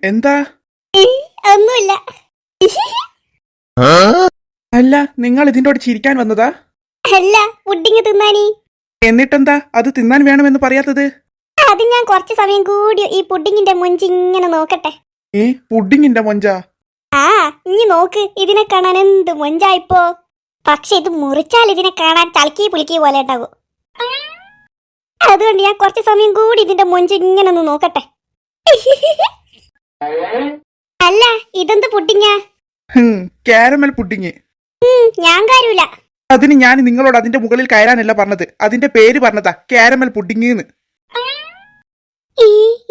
എന്താ? ഒന്നുമില്ല. അല്ല, നിങ്ങൾ ഇതിന്റെ ചിരിക്കാൻ വന്നതാ? അല്ല, പുഡിങ് തിന്നാനീ. എന്നിട്ടെന്താ അത് തിന്നാൻ വേണമെന്ന് പറയാത്തത്? അത് ഞാൻ കുറച്ച് സമയം കൂടി ഈ പുഡിങ്ങിന്റെ മൊഞ്ച് ഇങ്ങനെ നോക്കട്ടെ. പുഡിങ്ങിന്റെ മൊഞ്ചാ? ആ, ഇനി നോക്ക്, ഇതിനെ കാണാൻ എന്ത് മൊഞ്ചായിപ്പോ. പക്ഷെ ഇത് മുറിച്ചാൽ ഇതിനെ കാണാൻ ചളക്കി പുളിക്കി പോലെ ഉണ്ടാകും. അതുകൊണ്ട് ഞാൻ കുറച്ച് സമയം കൂടി ഇതിന്റെ മൊഞ്ച് ഇങ്ങനെ ഒന്ന് നോക്കട്ടെ. അല്ല, ഇതെന്ത് പുഡിങ്ങാ? Caramel pudding. ഞാൻ കാര്യമില്ല. അതിന് ഞാൻ നിങ്ങളോട് അതിന്റെ മുകളിൽ കയറാനല്ല പറഞ്ഞത്, അതിന്റെ പേര് പറഞ്ഞതാ, കാരമൽ പുഡിങ്.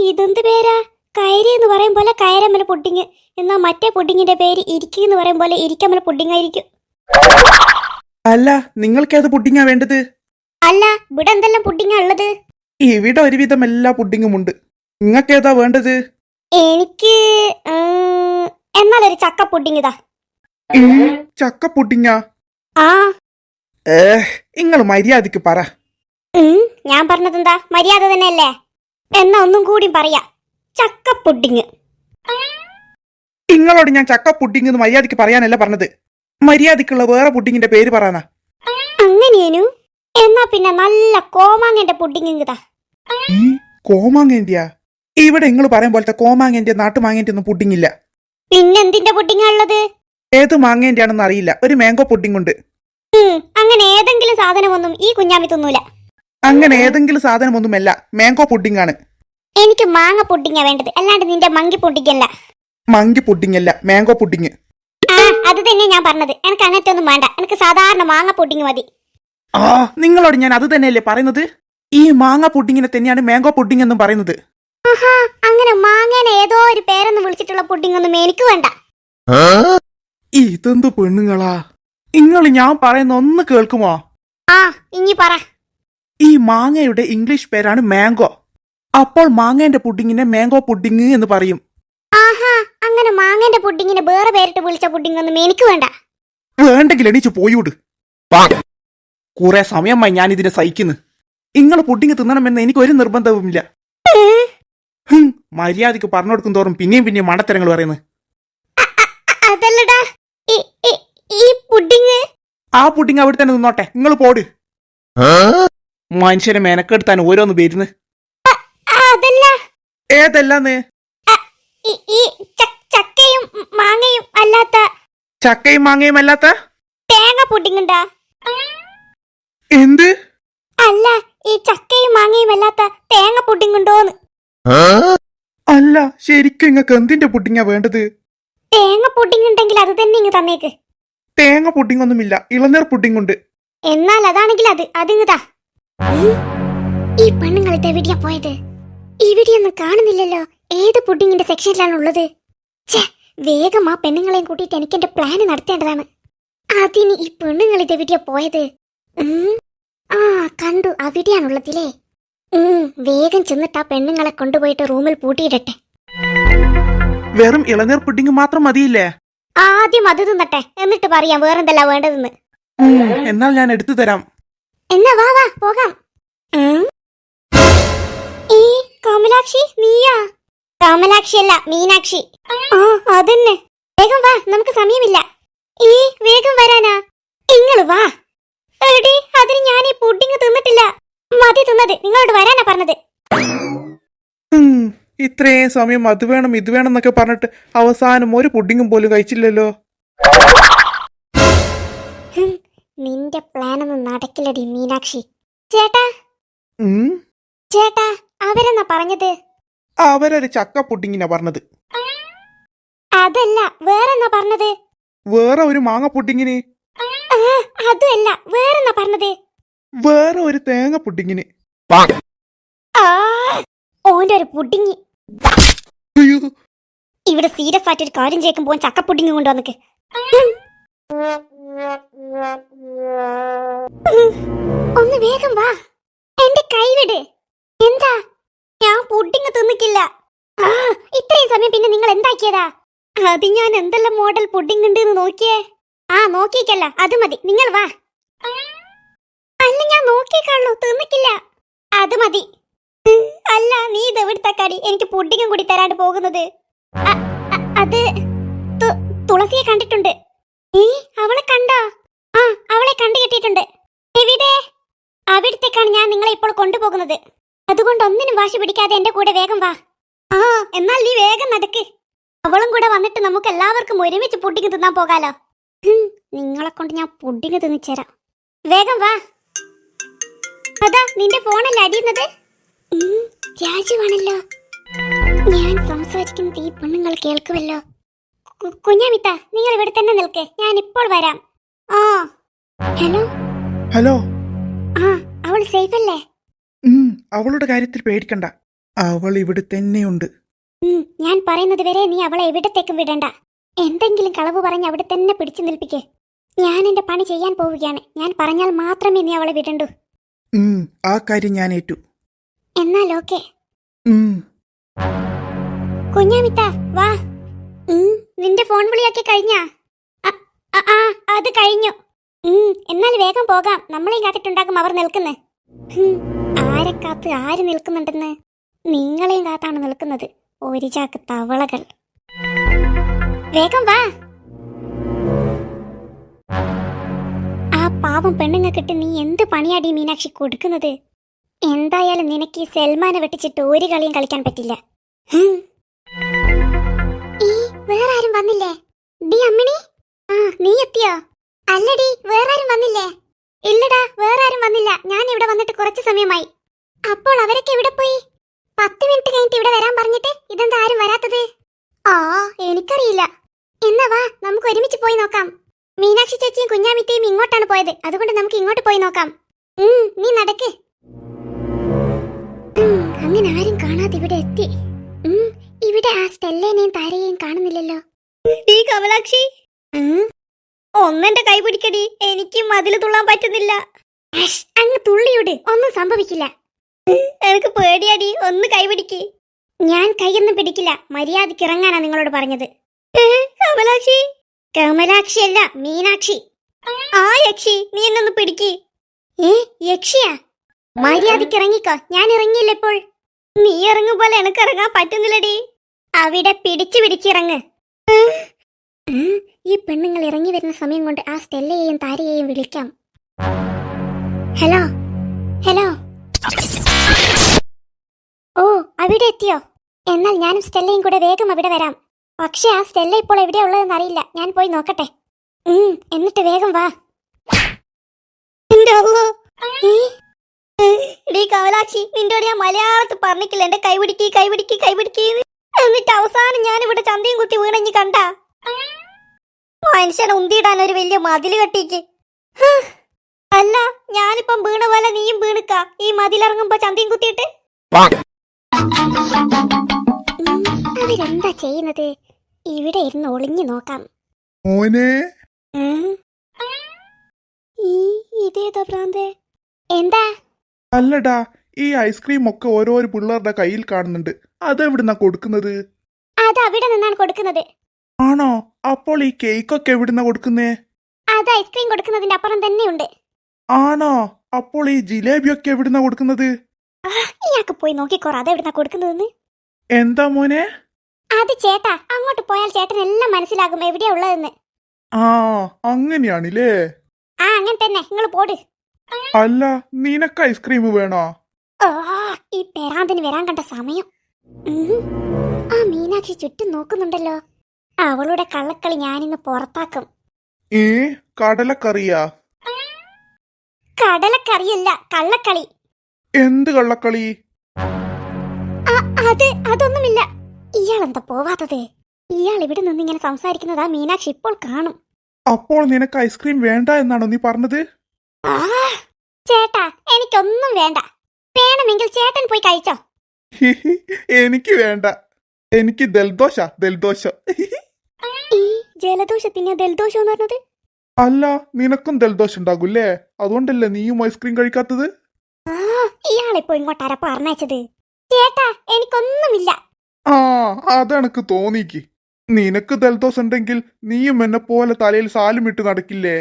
ഇതെന്ത് പേരാ? കയറി എന്ന് പറയും പോലെ കയറമൽ പുഡിങ്, എന്നാ മറ്റേ പുഡിങ്ങിന്റെ പേര് ഇരിക്കി എന്ന് പറയും പോലെ ഇരിക്കമൽ പുഡിങ് ആയിരിക്കും. അല്ല, നിങ്ങൾക്ക് ഏത് പുഡിങ്ങാ വേണ്ടത്? അല്ല, ഇവിടെ എന്തെല്ലാം പുഡിങ്ങാ ഉള്ളത്? ഇവിടെ ഒരുവിധം എല്ലാ പുഡിങ്ങും ഉണ്ട്. നിങ്ങൾക്ക് ഏതാ വേണ്ടത്? എനിക്ക് എന്നാലൊരു ചക്ക പുഡിങ് ഇതാ. ചക്ക പുഡിങ്ങാ? ആ, നിങ്ങൾ മര്യാദക്ക് പറ. ഞാൻ പറഞ്ഞതെന്താ, മര്യാദ തന്നെയല്ലേ? എന്നാ ഒന്നും കൂടി പറയാ, ചക്ക പുഡിങ്. നിങ്ങളോട് ഞാൻ ചക്ക പുഡിങ് എന്ന് മര്യാദക്ക് പറയാനല്ല പറഞ്ഞത്, മര്യാദക്കുള്ള വേറെ പുഡിങ്ങിന്റെ പേര് പറയാനാ. അങ്ങനെയേനു? എന്നാ പിന്നെ നല്ല കോമാങ്ങന്റെ പുഡിങ് ഇതാ. കോമാങ്ങന്റെയാ? ഇവിടെ നിങ്ങൾ പറയും പോലത്തെ കോമാങ്ങന്റെ നാട്ടുമാങ്ങന്റെ ഒന്നും പുഡിങ് ഇല്ല. പിന്നെന്തിന്റെ പുഡിങ്ങാ ഉള്ളത്? ഏത് മാങ്ങേന്റെ ആണെന്ന് അറിയില്ല, ഒരു മാംഗോ പുഡിങ് ഉണ്ട്. അങ്ങനെ ഏതെങ്കിലും സാധനമൊന്നും ഈ കുഞ്ഞാമി തിന്നൂല. അങ്ങനെ ഏതെങ്കിലും സാധനമൊന്നുമല്ല, മാംഗോ പുഡിങ് ആണ്. എനിക്ക് മാങ്ങ പുഡിങ്ങാ വേണ്ടത്, അല്ലാണ്ട് നിന്റെ മങ്കി പുഡിങ്ങല്ല. മങ്കി പുഡിങ് അല്ല, മാംഗോ പുഡിങ്. ആ, അത് തന്നെ ഞാൻ പറഞ്ഞത്. എനിക്ക് അങ്ങനത്തെ ഒന്നും വേണ്ട, എനിക്ക് സാധാരണ മാങ്ങ പുഡിങ് മതി. നിങ്ങളോട് ഞാൻ അത് തന്നെയല്ലേ പറയുന്നത്. ഈ മാങ്ങ പുഡിങ്ങിനെ തന്നെയാണ് മാംഗോ പുഡിങ് എന്നും പറയുന്നത്. അങ്ങനെ മാങ്ങേനെ ഏതോ ഒരു പേരെന്ന് വിളിച്ചിട്ടുള്ള പുഡിങ് ഒന്നും എനിക്ക് വേണ്ട. ഇതെന്ത് പെണ്ണുങ്ങളാ, നിങ്ങൾ ഞാൻ പറയുന്ന ഒന്ന് കേൾക്കുമോ? ആ, ഇനി പറ. ഈ മാങ്ങയുടെ ഇംഗ്ലീഷ് പേരാണ് മാംഗോ. അപ്പോൾ മാങ്ങേന്റെ പുഡിങ്ങിനെ മാംഗോ പുഡിങ് എന്ന് പറയും. ആഹാ, അങ്ങനെ മാങ്ങേന്റെ പുഡിങ്ങിനെ വേറെ പേരിട്ട് വിളിച്ച പുഡിങ് ഒന്നും എനിക്ക് വേണ്ട. വേണ്ടെങ്കിൽ എണീച്ചു പോയൂട്. കുറെ സമയമായി ഞാൻ ഇതിനെ സഹിക്കുന്നു. നിങ്ങൾ പുഡിങ് തിന്നണമെന്ന് എനിക്ക് ഒരു നിർബന്ധവുമില്ല. മര്യാദക്ക് പറഞ്ഞു കൊടുക്കും തോറും പിന്നെയും പിന്നെയും മണ്ടത്തരങ്ങൾ പറയുന്നത്. അതല്ലടാ, ഈ പുഡിങ്. ആ പുഡിങ് അവിടെ തന്നെ നിന്നോട്ടെ, നിങ്ങൾ പോട്. മനുഷ്യനെ മെനക്കെടുത്താൻ ഓരോന്ന് വരുന്നു. അതല്ല. ഏതല്ലാന്ന്? ഈ ചക്കയും മാങ്ങയും അല്ലാത്ത. ചക്കയും മാങ്ങയും അല്ലാത്ത തേങ്ങ പുഡിങ് ഉണ്ടാ? എന്ത്? അല്ല, ഈ ചക്കയും മാങ്ങയും അല്ലാത്ത തേങ്ങ പുഡിങ് ഉണ്ടോന്ന്. അല്ല, ശരിക്കും ഇങ്ങക്ക് എന്തിന്റെ പുഡിങ്ങാ വേണ്ടത്? തേങ്ങ പുഡിങ് ഉണ്ടെങ്കിൽ അത് തന്നെ ഇങ്ങ് തന്നേക്ക്. തേങ്ങ പുഡിങ് ഒന്നുമില്ല, ഇളനീർ പുഡിങ് ഉണ്ട്. എന്നാൽ അതാണെങ്കിൽ അതിങ്ങതാ. ഈ പെണ്ണുങ്ങൾ ഇതെവിടെയാ പോയത്? ഇവിടെയൊന്നും കാണുന്നില്ലല്ലോ. ഏത് പുഡിങ്ങിന്റെ സെക്ഷനിലാണ് ഉള്ളത്? വേഗം ആ പെണ്ണുങ്ങളെയും കൂട്ടിയിട്ട് എനിക്ക് എന്റെ പ്ലാന് നടത്തേണ്ടതാണ്. അതിന് ഈ പെണ്ണുങ്ങൾ ഇതെവിടെയാ പോയത്? ആ, കണ്ടു, അവിടെയാണുള്ളതില്ലേ. വേഗം ചെന്നിട്ട് ആ പെണ്ണുങ്ങളെ കൊണ്ടുപോയിട്ട് റൂമിൽ പൂട്ടിയിടട്ടെ. വെറും ഇളനീർ പുഡിങ് മാത്രം മതിയില്ലേ? ആദ്യം അത് തിന്നട്ടെ, എന്നിട്ട് പറയാം വേറെന്തല്ല വേണ്ടതെന്ന്. എന്നാൽ ഞാൻ എടുത്തു തരാം. എന്നാ വാ വാ പോകാം. ഈ കമലാക്ഷി നീയാ? കമലാക്ഷി അല്ല, മീനാക്ഷി. ആ, അതന്നെ. വേഗം വാ, നമുക്ക് സമയമില്ല. വേഗം വരാനാ. ഇങ്ങള് വാ. എടി, അതിന് ഞാൻ ഈ പുഡിങ് തിന്നിട്ടില്ല. മതി തിന്നത്, നിങ്ങളോട് വരാനാ പറഞ്ഞത്. ഇത്രയും സമയം അത് വേണം ഇത് വേണം എന്നൊക്കെ പറഞ്ഞിട്ട് അവസാനം ഒരു പുഡിങ്ങും പോലും കഴിച്ചില്ലല്ലോ. നിന്റെ പ്ലാനൊന്നും നടക്കില്ലടി മീനാക്ഷി. ചേട്ടാ, അവരെന്നാ പറഞ്ഞത്? അവരൊരു ചക്ക പുഡിങ്ങിനാ പറഞ്ഞത്. അതല്ല, വേറെന്നാ പറഞ്ഞത്? വേറെ ഒരു മാങ്ങ പുഡിങ്ങിന്. അതുമല്ല, വേറെന്നാ പറഞ്ഞത്? വേറെ ഒരു തേങ്ങ പുഡിങ്ങിന്. ഓന്റെ ഒരു പുഡിങ്. ഇവിടെ സീരിയസ് ആയിട്ടൊരു കാര്യം കേൾക്കുമ്പോ ചക്ക പുഡിങ് കൊണ്ടുവന്നിക്ക്. ഒന്ന് വേഗം വാ, എന്റെ കൈവിട്. എന്താ? ഞാൻ പുഡിങ് തിന്നിക്കില്ല. ഇത്രയും സമയം പിന്നെ നിങ്ങൾ എന്താക്കിയതാ? അത് ഞാൻ എന്തെല്ലാം മോഡൽ പുഡിങ് ഉണ്ട് എന്ന് നോക്കിയേ. നോക്കിക്കല്ല, അത് മതി, നിങ്ങൾ വാ. അല്ല, ഞാൻ നോക്കിക്കാണു, തിന്നിക്കില്ല. അത് മതി. അല്ല നീ ഇത് എവിടുത്തക്കാടി എനിക്ക് പുഡിങ്ങും കൂടി തരാണ്ട് പോകുന്നത്? അത് തുളസിയെ കണ്ടിട്ടുണ്ട്. അവളെ കണ്ടോ? ആ, അവളെ കണ്ടു കിട്ടിയിട്ടുണ്ട്. എവിടെ? അവിടത്തേക്കാണ് ഞാൻ നിങ്ങളെ ഇപ്പോൾ കൊണ്ടുപോകുന്നത്. അതുകൊണ്ട് ഒന്നിനും വാശി പിടിക്കാതെ എന്റെ കൂടെ വേഗം വാ. ആ, എന്നാൽ നീ വേഗം നടക്ക്. അവളും കൂടെ വന്നിട്ട് നമുക്ക് എല്ലാവർക്കും ഒരുമിച്ച് പുഡിങ് തിന്നാൻ പോകാലോ. നിങ്ങളെ കൊണ്ട് ഞാൻ പുഡിങ് തിന്നിച്ചേരാം. വേഗം വാ. അതാ നിന്റെ ഫോണല്ലേ അടിയുന്നത്? രാജുവാണല്ലോ. ഞാൻ സംസാരിക്കുന്നത് ഈ പെണ്ണുങ്ങൾ കേൾക്കുമല്ലോ. കുഞ്ഞാമിത്ത, നിങ്ങൾ ഇവിടെ തന്നെ നിൽക്ക്, ഞാൻ ഇപ്പോൾ വരാം. ആ, ഹലോ ഹലോ. ആ, അവൾ സേഫ് അല്ലേ? അവളുടെ കാര്യത്തിൽ പേടിക്കണ്ട, അവൾ ഇവിടെ തന്നെയുണ്ട്. ഞാൻ പറയുന്നത് വരെ നീ അവളെ എവിടത്തേക്കും വിടണ്ട. എന്തെങ്കിലും കളവ് പറഞ്ഞ് അവിടെ തന്നെ പിടിച്ചു നിൽപ്പിക്കേ. ഞാൻ എന്റെ പണി ചെയ്യാൻ പോവുകയാണ്. ഞാൻ പറഞ്ഞാൽ മാത്രമേ നീ അവളെ വിടണ്ടൂ. ആ കാര്യം ഞാൻ ഏറ്റു. എന്നാൽ ഓക്കെ. കുഞ്ഞാമിത്ത വാ. നിന്റെ ഫോൺ വിളിയൊക്കെ കഴിഞ്ഞാ? അത് കഴിഞ്ഞു. എന്നാൽ വേഗം പോകാം. നമ്മളെയും കാത്തിട്ടുണ്ടാകും അവർ നിൽക്കുന്നേ. ആരെ കാത്ത് ആര് നിൽക്കുന്നുണ്ടെന്ന്? നിങ്ങളെയും കാത്താണ് നിൽക്കുന്നത്, ഒരു ചാക്ക് തവളകൾ. വേഗം വാ. ആ പാവം പെണ്ണുങ്ങൾക്കിട്ട് നീ എന്ത് പണിയാടി മീനാക്ഷി കൊടുക്കുന്നത്? എന്തായാലും നിനക്ക് ഈ സൽമാനെ വെട്ടിച്ചിട്ട് ഒരു കളിയും കളിക്കാൻ പറ്റില്ല. വേറെ ആരും വന്നില്ലേ? ഡി അമ്മിണി, നീ എത്തിയോ? അല്ലടി, വേറെ ആരും വന്നില്ലേ? ഇല്ലടാ, വേറെ ആരും വന്നില്ല. ഞാൻ ഇവിടെ വന്നിട്ട് കുറച്ച് സമയമായി. അപ്പോൾ അവരൊക്കെ എവിടെ പോയി? 10 മിനിറ്റ് കഴിഞ്ഞിട്ട് ഇവിടെ വരാൻ പറഞ്ഞിട്ട് ഇതെന്താ ആരും വരാത്തത്? എനിക്കറിയില്ല. എന്നാ വാ, നമുക്ക് ഒരുമിച്ച് പോയി നോക്കാം. മീനാക്ഷി ചേച്ചിയും കുഞ്ഞാമിത്തയും ഇങ്ങോട്ടാണ് പോയത്, അതുകൊണ്ട് നമുക്ക് ഇങ്ങോട്ട് പോയി നോക്കാം. നീ നടക്ക്. അങ്ങനെ ആരും കാണാതെ ഇവിടെ എത്തി. ഇവിടെ ആ സ്റ്റെല്ലേനെയും താരയെയും കാണുന്നില്ലല്ലോ. കമലാക്ഷി, ഒന്നെന്റെ കൈ പിടിക്കടി, എനിക്ക് മതില് തുള്ളാൻ പറ്റുന്നില്ല. അങ്ങ് തുള്ളിയോട്, ഒന്നും സംഭവിക്കില്ല. എനിക്ക് പേടിയാടി, ഒന്ന് കൈ പിടിക്ക്. ഞാൻ കൈയൊന്നും പിടിക്കില്ല, മര്യാദയ്ക്ക് ഇറങ്ങാനാ നിങ്ങളോട് പറഞ്ഞത്. കമലാക്ഷി. കമലാക്ഷി അല്ല, മീനാക്ഷി. ആ യക്ഷി, നീ എന്നൊന്ന് പിടിക്ക്. യക്ഷിയാ? മര്യാദയ്ക്ക് ഇറങ്ങിക്കോ. ഞാൻ ഇറങ്ങിയില്ല ഇപ്പോൾ. നീ ഇറങ്ങും പോലെ എനിക്ക് ഇറങ്ങാൻ പറ്റുന്നില്ലടി. അവിടെ പിടിച്ചിറങ്ങ്. ഈ പെണ്ണുങ്ങൾ ഇറങ്ങി വരുന്ന സമയം കൊണ്ട് ആ സ്റ്റെല്ലയെയും താരയെയും വിളിക്കാം. Hello hello. ഓ, അവിടെ എത്തിയോ? എന്നാൽ ഞാനും സ്റ്റെല്ലയും കൂടെ വേഗം അവിടെ വരാം. പക്ഷെ ആ സ്റ്റെല്ല ഇപ്പോൾ എവിടെയാ ഉള്ളതെന്ന് അറിയില്ല. ഞാൻ പോയി നോക്കട്ടെ. എന്നിട്ട് വേഗം വാ. കമലാക്ഷി, നിന്നോട് ഞാൻ മലയാളത്തിൽ പറഞ്ഞിട്ടില്ല എന്റെ കൈപിടിക്ക്. എന്നിട്ട് അവസാനം ഞാൻ ഇവിടെ ചന്തയും കുത്തി വീണഞ്ഞ് കണ്ട മനുഷ്യനെ ഉന്തിയിടാൻ ഒരു വലിയ മതില് കെട്ടിക്ക്. അല്ല, ഞാനിപ്പം വീണ പോലെ നീയും വീണിക്ക ഈ മതിലിറങ്ങുമ്പോ ചന്തയും കുത്തിയിട്ട്. അവരെന്താ ചെയ്യുന്നത്? ഇവിടെ ഇരുന്ന് ഒളിഞ്ഞു നോക്കാം. ഇതേതാ ഭ്രാന്തേ? എന്താ? അല്ലടാ, ഈ ഐസ്ക്രീം ഒക്കെ ഓരോരോ പിള്ളേരുടെ കയ്യിൽ കാണുന്നുണ്ട്. അതെവിടുന്നാ കൊടുക്കുന്നത്? അത് അവിടെ നിന്നാണ് കൊടുക്കുന്നത്. ആണോ? അപ്പോൾ ഈ കേക്കൊക്കെ എവിടുന്നാ കൊടുക്കുന്നേ? അത് ഐസ്ക്രീം കൊടുക്കുന്നതിന്റെ അപ്പുറം തന്നെയുണ്ട്. ആണോ? അപ്പോൾ ഈ ജിലേബിയൊക്കെ എവിടുന്നാ കൊടുക്കുന്നത്? ഇയാൾക്ക് പോയി നോക്കിക്കോറ അതെവിടുന്നാ കൊടുക്കുന്നതെന്ന്. എന്താ മോനെ? അത് ചേട്ടാ, അങ്ങോട്ട് പോയാൽ ചേട്ടൻ എല്ലാം മനസ്സിലാകും എവിടെയാ ഉള്ളതെന്ന്. അങ്ങനെയാണില്ലേ? അങ്ങനെ തന്നെ, നിങ്ങൾ പോട്. അല്ല, നിനക്ക് ഐസ്ക്രീം വേണോ? ഈ പെരാന്തിന് വരാൻ കണ്ട സമയം. ആ മീനാക്ഷി ചുറ്റും നോക്കുന്നുണ്ടല്ലോ. അവളുടെ കള്ളക്കളി ഞാനിന്ന് പുറത്താക്കും. കടലക്കറിയാ? കടലക്കറിയല്ല, കള്ളക്കളി. എന്ത് കള്ളക്കളി? അതൊന്നുമില്ല. ഇയാളെന്താ പോവാത്തത്? ഇയാൾ ഇവിടെ നിന്ന് ഇങ്ങനെ സംസാരിക്കുന്നതാ മീനാക്ഷി ഇപ്പോൾ കാണും. അപ്പോൾ നിനക്ക് ഐസ്ക്രീം വേണ്ട എന്നാണോ നീ പറഞ്ഞത്? ചേട്ടാ, എനിക്കൊന്നും വേണ്ട. വേണമെങ്കിൽ ചേട്ടൻ പോയി കഴിച്ചോ. എനിക്ക് വേണ്ട, എനിക്ക് ദൽദോഷം. ഈ ജലദോഷത്തിന് ദൽദോഷം എന്ന് പറഞ്ഞത്? അല്ല, നിനക്കും ദൽദോഷം ഉണ്ടാകൂല്ലേ? അതുകൊണ്ടല്ലേ നീയും ഐസ്ക്രീം കഴിക്കാത്തത്? ഇയാളിപ്പോ ഇങ്ങോട്ടാരാ പറഞ്ഞയച്ചത്? ചേട്ടാ, എനിക്കൊന്നുമില്ല. അതെനക്ക് തോന്നിക്ക്. നിനക്ക് ദൽദോഷം ഉണ്ടെങ്കിൽ നീയും എന്നെ പോലെ തലയിൽ സാലും ഇട്ട് നടക്കില്ലേ?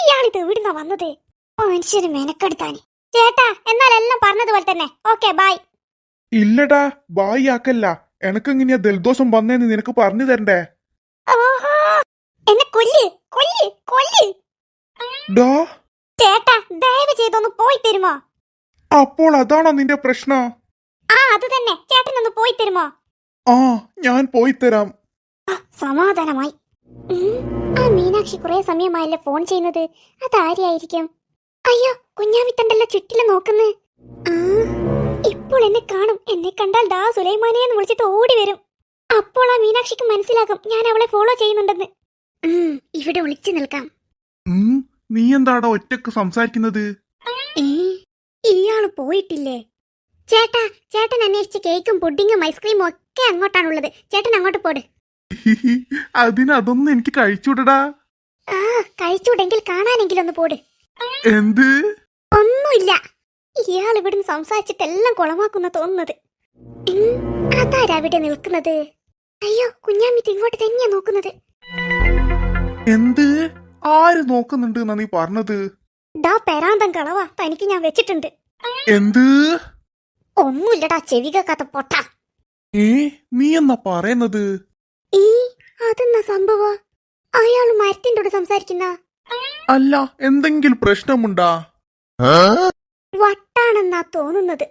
ഇയാളിത് എവിടുന്നാ വന്നത്? മനുഷ്യന് മെനക്കെടുത്താന്. ചേട്ടാ എന്നാൽ എല്ലാം പറഞ്ഞതുപോലെ തന്നെ. Okay bye. ഇല്ലടാ, ബായി ആക്കല്ല. എനക്കെങ്ങനെയാ ജലദോഷം വന്നേന്ന് നിനക്ക് പറഞ്ഞു തരണ്ടേ? ഓഹോ, എന്നെ കൊല്ല് കൊല്ല് കൊല്ല്. ഡാ, ചേട്ടാ ദയവ് ചെയ്തൊന്ന് പോയി തരുമോ? അപ്പോൾ അതാണോ നിന്റെ പ്രശ്നം? ആ അത് തന്നെ, ചേട്ടനൊന്ന് പോയി തരുമോ? ആ, ഞാൻ പോയി തരാം. സമാധാനമായി. ആ മീനാക്ഷി കുറെ സമയമായല്ലോ ഫോൺ ചെയ്യുന്നത്. അതാരെയായിരിക്കും? അയ്യോ, കുഞ്ഞാമിത്തണ്ടല്ലോ ചുറ്റിലും നോക്കുന്നു. ഇപ്പോൾ എന്നെ കാണും. എന്നെ കണ്ടാൽ ദാ സുലൈമാനെ എന്ന് വിളിച്ചിട്ട് ഓടി വരും. അപ്പോൾ ആ മീനാക്ഷിക്ക് മനസ്സിലാകും ഞാൻ അവളെ ഫോളോ ചെയ്യുന്നുണ്ടെന്ന്. ഇവിടെ ഒളിച്ചു നിൽക്കാം. നീ എന്താടാ ഒറ്റക്ക് സംസാരിക്കുന്നത്? ഇയാള് പോയിട്ടില്ലേ? ചേട്ടാ, ചേട്ടൻ അന്വേഷിച്ച കേക്കും പുഡിങ്ങും ഐസ്ക്രീമും ഒക്കെ അങ്ങോട്ടാണുള്ളത്. ചേട്ടൻ അങ്ങോട്ട് പോട്. അതൊന്നും എനിക്ക് കഴിച്ചൂടടാ. ആ, കഴിച്ചൂടെങ്കിൽ കാണാനെങ്കിലും ഒന്ന് പോട്. എന്ത്? ഒന്നുമില്ല. ഇയാൾ ഇവിടുന്ന് സംസാരിച്ചിട്ട് എല്ലാം കുളമാക്കുന്ന തോന്നുന്നത്. അതാരവിടെ നിൽക്കുന്നത്? അയ്യോ, കുഞ്ഞാമിത്ത് ഇങ്ങോട്ട് തന്നെയാ നോക്കുന്നത്. എന്ത്? ആര് നോക്കുന്നുണ്ട് എന്നാ നീ പറഞ്ഞത്? ഡാ പെരാന്തം കളവാ, തനിക്ക് ഞാൻ വെച്ചിട്ടുണ്ട്. എന്ത്? ഒന്നുമില്ലടാ ചെവി കേക്കാത്ത പൊട്ട. നീ എന്നാ പറയുന്നത്? അതെന്നാ സംഭവ? അയാൾ മരത്തിൻ്റെ സംസാരിക്കുന്ന? അല്ല, എന്തെങ്കിലും പ്രശ്നമുണ്ടാ? വട്ടാണെന്നാ തോന്നുന്നത്.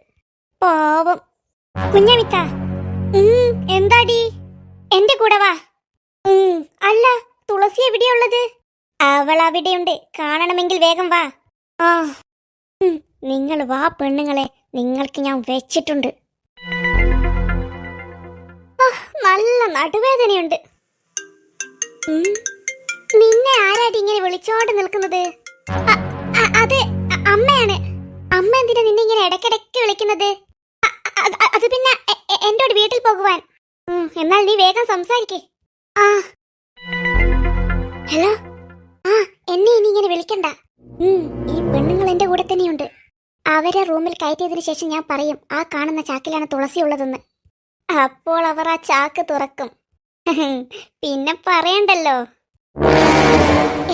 പാവം കുഞ്ഞമിത്ത. എന്താടി? എന്റെ കൂടെ വാ. അല്ല, തുളസി എവിടെയുള്ളത്? അവൾ അവിടെയുണ്ട്. കാണണമെങ്കിൽ വേഗം വാ. ആ, നിങ്ങൾ വാ പെണ്ണുങ്ങളെ, നിങ്ങൾക്ക് ഞാൻ വെച്ചിട്ടുണ്ട്. നല്ല നടുവേദനയുണ്ട്. നിന്നെ ആരാടി ഇങ്ങനെ വിളിച്ചോണ്ട് നിൽക്കുന്നത്? അത് അമ്മയാണ്. അമ്മ എന്തിനാ നിന്നെ ഇങ്ങനെ ഇടയ്ക്കിടയ്ക്ക് വിളിക്കുന്നത്? അത് പിന്നെ എന്നോട് വീട്ടിൽ പോകുവാൻ. എന്നാൽ നീ വേഗം സംസാരിക്കേ. ഹലോ. എന്നെ ഇനി ഇങ്ങനെ വിളിക്കണ്ട. ഈ പെണ്ണുങ്ങൾ എന്റെ കൂടെ തന്നെയുണ്ട്. അവരെ റൂമിൽ കയറ്റിയതിനു ശേഷം ഞാൻ പറയും ആ കാണുന്ന ചാക്കിലാണ് തുളസി ഉള്ളതെന്ന്. അപ്പോൾ അവർ ആ ചാക്ക് തുറക്കും. പിന്നെ പറയണ്ടല്ലോ.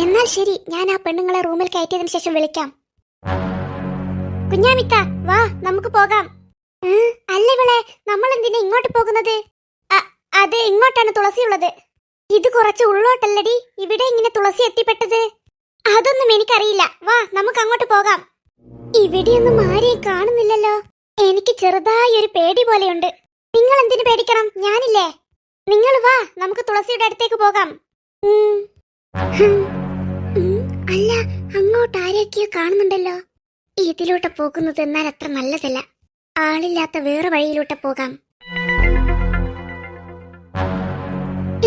എന്നാൽ ശരി, ഞാൻ ആ പെണ്ണുങ്ങളെ റൂമിൽ കയറ്റിയതിനു ശേഷം വിളിക്കാം. കുഞ്ഞാമിത്ത, വാ നമുക്ക് പോകാം. അല്ല ഇവളെ, നമ്മൾ എന്തിനാ ഇങ്ങോട്ട് പോകുന്നത്? അത് ഇങ്ങോട്ടാണ് തുളസി ഉള്ളത്. ഇത് കുറച്ച് ഉള്ളോട്ടല്ലടി ഇവിടെ ഇങ്ങനെ തുളസി എത്തിപ്പെട്ടത്. അതൊന്നും എനിക്കറിയില്ല. വാ നമുക്ക് അങ്ങോട്ട് പോകാം. ഇവിടെയൊന്നും ആരെയും കാണുന്നില്ലല്ലോ. എനിക്ക് ചെറുതായി ഒരു പേടി പോലെയുണ്ട്. നിങ്ങൾ എന്തിനു പേടിക്കണം? ഞാനില്ലേ. നിങ്ങൾ വാ, നമുക്ക് തുളസിയുടെ അടുത്തേക്ക് പോകാം. അല്ല, അങ്ങോട്ട് ആരെയൊക്കെയോ കാണുന്നുണ്ടല്ലോ. ഇതിലൂടെ പോകുന്നത് എന്നാൽ അത്ര നല്ലതല്ല. ആളില്ലാത്ത വേറെ വഴിയിലൂടെ പോകാം.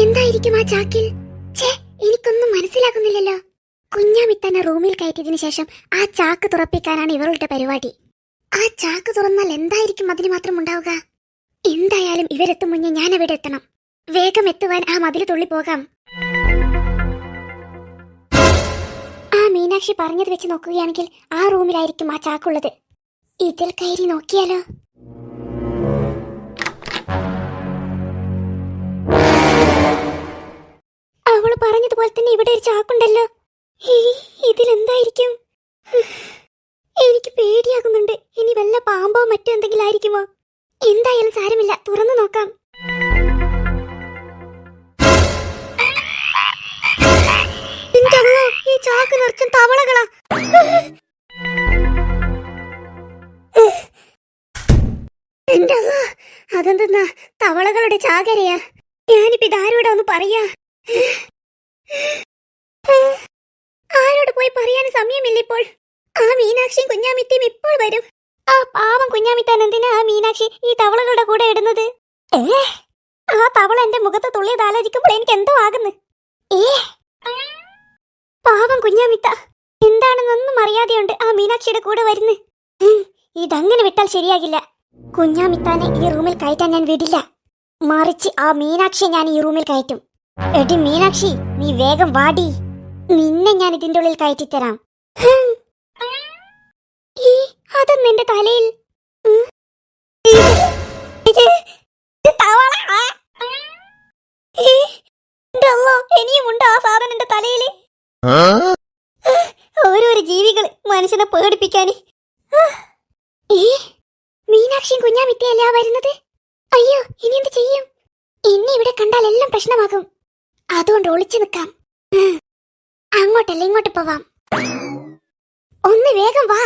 എന്തായിരിക്കും ആ ചാക്കിൽ? എനിക്കൊന്നും മനസ്സിലാകുന്നില്ലല്ലോ. കുഞ്ഞാമിത്തന്നെ റൂമിൽ കയറ്റിയതിനു ശേഷം ആ ചാക്ക് തുറപ്പിക്കാനാണ് ഇവളുടെ പരിപാടി. ആ ചാക്ക് തുറന്നാൽ എന്തായിരിക്കും അതിന് മാത്രം ഉണ്ടാവുക? എന്തായാലും ഇവരെത്തും മുന്നേ ഞാൻ അവിടെ എത്തണം. വേഗം എത്തുവാൻ ആ മതില് തുള്ളി പോകാം. ആ മീനാക്ഷി പറഞ്ഞത് വെച്ച് നോക്കുകയാണെങ്കിൽ ആ റൂമിലായിരിക്കും ആ ചാക്കുള്ളത്. ഇതിൽ കയറി നോക്കിയാലോ? അവള് പറഞ്ഞതുപോലെ തന്നെ ഇവിടെ ഒരു ചാക്കുണ്ടല്ലോ. ഇതിലെന്തായിരിക്കും? എനിക്ക് പേടിയാകുന്നുണ്ട്. ഇനി വല്ല പാമ്പോ മറ്റോ എന്തെങ്കിലും ആയിരിക്കുമോ? എന്തായാലും സാരമില്ല, തുറന്നു നോക്കാം. ഈ ചാക്ക് നിറച്ചും തവളകളാ. എന്റെ അമ്മ, അതെന്തെന്നാ തവളകളുടെ ചാകരയാ? ഞാനിപ്പോ ഇതാരോടാ ഒന്ന് പറയാ? ആരോട് പോയി പറയാൻ സമയമില്ല ഇപ്പോൾ. ആ മീനാക്ഷിയും കുഞ്ഞാമിത്തയും ഇപ്പോൾ വരും. ആ പാവം കുഞ്ഞാമിത്താൻ എന്തിനാ ആ മീനാക്ഷി ഈ തവളകളുടെ കൂടെ ഇടുന്നത്? ആ തവള എന്റെ മുഖത്ത് തുള്ളിയത് ആലോചിക്കുമ്പോൾ എനിക്ക് എന്തോ ആകുന്നു. പാവം കുഞ്ഞാമിത്ത എന്താണെന്നൊന്നും അറിയാതെയുണ്ട് ആ മീനാക്ഷിയുടെ കൂടെ വരുന്നു. ഇതങ്ങനെ വിട്ടാൽ ശരിയാകില്ല. കുഞ്ഞാമിത്താനെ ഈ റൂമിൽ കയറ്റാൻ ഞാൻ വിടില്ല. മറിച്ച് ആ മീനാക്ഷിയെ ഞാൻ ഈ റൂമിൽ കയറ്റും. എടി മീനാക്ഷി, നീ വേഗം വാടി. നിന്നെ ഞാൻ ഇതിന്റെ ഉള്ളിൽ കയറ്റിത്തരാം. അതൊന്നും എന്റെ തലയിൽ. ഇനിയുമുണ്ടോ ആ സാധനം എന്റെ തലയില്? ഓരോരോ ജീവികൾ മനുഷ്യനെ പേടിപ്പിക്കാന്. മീനാക്ഷിയും കുഞ്ഞാമിത്തയല്ല വരുന്നത്. അയ്യോ, ഇനി എന്ത് ചെയ്യും? എന്നെ ഇവിടെ കണ്ടാൽ എല്ലാം പ്രശ്നമാകും. അതുകൊണ്ട് ഒളിച്ചു നിൽക്കാം. അങ്ങോട്ടല്ല ഇങ്ങോട്ട് പോവാം. ഒന്ന് വേഗം വാ.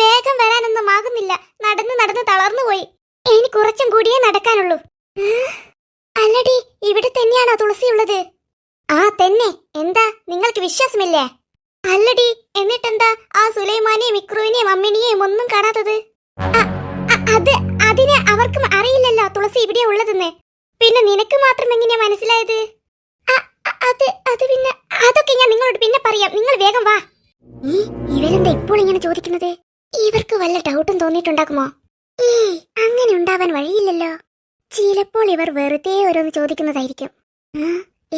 വേഗം വരാനൊന്നും ആകുന്നില്ല. നടന്ന് നടന്ന് തളർന്നു പോയി. ഇനി കുറച്ചും കൂടിയേ നടക്കാനുള്ളൂ. അല്ലടി, ഇവിടെ തന്നെയാണോ തുളസി ഉള്ളത്? ആ തന്നെ. എന്താ, നിങ്ങൾക്ക് വിശ്വാസമില്ലേ? അല്ലടി, എന്നിട്ടെന്താ ആ സുലൈമാനെയും ഇക്രുവിനെയും അമ്മിണിയെയും ഒന്നും കാണാത്തത്? അതിന് അവർക്കും അറിയില്ലല്ലോ തുളസി ഇവിടെ ഉള്ളതെന്ന്. പിന്നെ നിനക്ക് മാത്രം എങ്ങനെയാ മനസ്സിലായത്? അത് പിന്നെ അതൊക്കെ ഞാൻ നിങ്ങളോട് പിന്നെ പറയാം. നിങ്ങൾ വേഗം വാ. ഇവരെന്താ ഇപ്പോൾ ഇങ്ങനെ ചോദിക്കുന്നത്? ഇവർക്ക് വല്ല ഡൗട്ടും തോന്നിയിട്ടുണ്ടാകുമോ? അങ്ങനെ ഉണ്ടാവാൻ വഴിയില്ലല്ലോ. ചിലപ്പോൾ ഇവർ വെറുതെ ഓരോന്ന് ചോദിക്കുന്നതായിരിക്കും.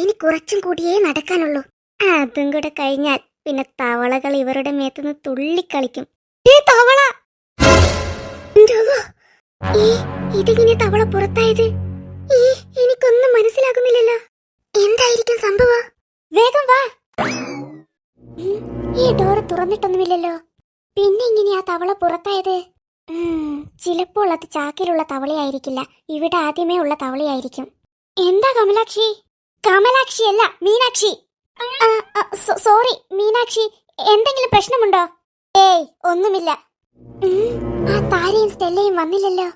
ഇനി കുറച്ചും കൂടിയേ നടക്കാനുള്ളൂ. അതും കൂടെ കഴിഞ്ഞാൽ പിന്നെ തവളകൾ ഇവരുടെ മേത്തുനിന്ന് തുള്ളിക്കളിക്കും. തവള! ഇതിങ്ങനെ തവള പുറത്തായത്? എനിക്കൊന്നും മനസ്സിലാകുന്നില്ലല്ലോ. എന്തായിരിക്കും സംഭവം? വേഗം വാ. ഈ ഡോറ് തുറന്നിട്ടൊന്നുമില്ലല്ലോ. പിന്നെ ഇങ്ങനെ ആ തവള പുറത്തായത്? ചിലപ്പോൾ അത് ചാക്കിലുള്ള തവളയായിരിക്കില്ല. ഇവിടെ ആദ്യമേ ഉള്ള തവളയായിരിക്കും. എന്താ കമലാക്ഷി? കമലാക്ഷിയല്ല, മീനാക്ഷി. സോറി മീനാക്ഷി, എന്തെങ്കിലും പ്രശ്നമുണ്ടോ? ഏയ്, ഒന്നുമില്ല. ആ താരയും സ്റ്റെല്ലയും വന്നില്ലല്ലോ.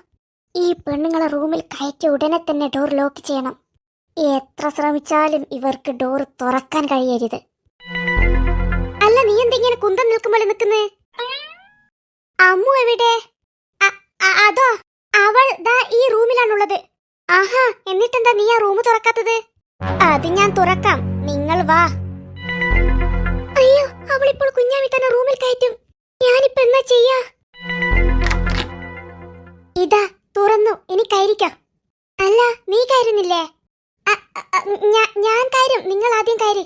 ഈ പെണ്ണുങ്ങളെ റൂമിൽ കയറ്റി ഉടനെ തന്നെ ഡോർ ലോക്ക് ചെയ്യണം. എത്ര ശ്രമിച്ചാലും ഇവർക്ക് ഡോർ തുറക്കാൻ കഴിയരുത്. അല്ല, നീ എന്തെങ്കിലും കുന്തം നിൽക്കുമ്പോൾ നിൽക്കുന്നേ? അമ്മു എവിടെ? അതോ, അവൾ ദാ ഈ റൂമിലാണുള്ളത്. ആഹാ, എന്നിട്ടെന്താ നീ ആ റൂം തുറക്കാത്തത്? അത് ഞാൻ തുറക്കാം, നിങ്ങൾ വാ. അയ്യോ, അവളിപ്പോൾ കുഞ്ഞാവി തന്നെ റൂമിൽ കയറ്റും. ഞാനിപ്പോ എന്നാ ചെയ്യാ? ഇതാ തുറന്നു, ഇനി കയറിക്കാം. അല്ല, നീ കയറുന്നില്ലേ? ഞാൻ കയറും, നിങ്ങൾ ആദ്യം കയറി.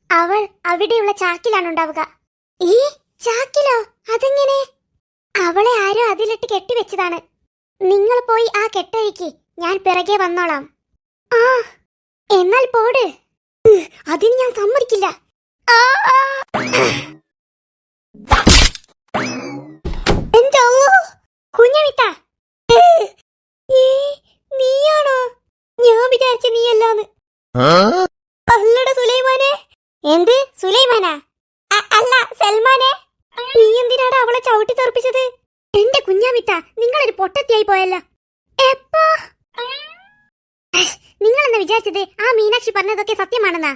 അവൾ അവിടെയുള്ള ചാക്കിലാണ് ഉണ്ടാവുക. ഈ ചാക്കിലോ? അതെങ്ങനെ? അവളെ ആരോ അതിലിട്ട് കെട്ടിവെച്ചതാണ്. നിങ്ങൾ പോയി ആ കെട്ടഴിക്ക്, ഞാൻ പിറകെ വന്നോളാം. ആ, എന്നാൽ പോട്. അതിന് ഞാൻ സമ്മതിക്കില്ല. കുഞ്ഞമിത്ത, നീയാണോ? ഞാൻ വിചാരിച്ച നീയല്ലാന്ന്. അല്ലട സുലൈമാനെ. എന്ത് സുലൈമാനാ? അല്ല, സൽമാനെ. നീ എന്തിനാടാ അവളെ ചവിട്ടി തെറിപ്പിച്ചത്? എന്റെ കുഞ്ഞാമിത്ത, നിങ്ങളൊരു പൊട്ടത്തിയായി പോയല്ലോ. എപ്പോ? നിങ്ങളെന്താ വിചാരിച്ചത് ആ മീനാക്ഷി പറഞ്ഞതൊക്കെ സത്യമാണെന്നാ?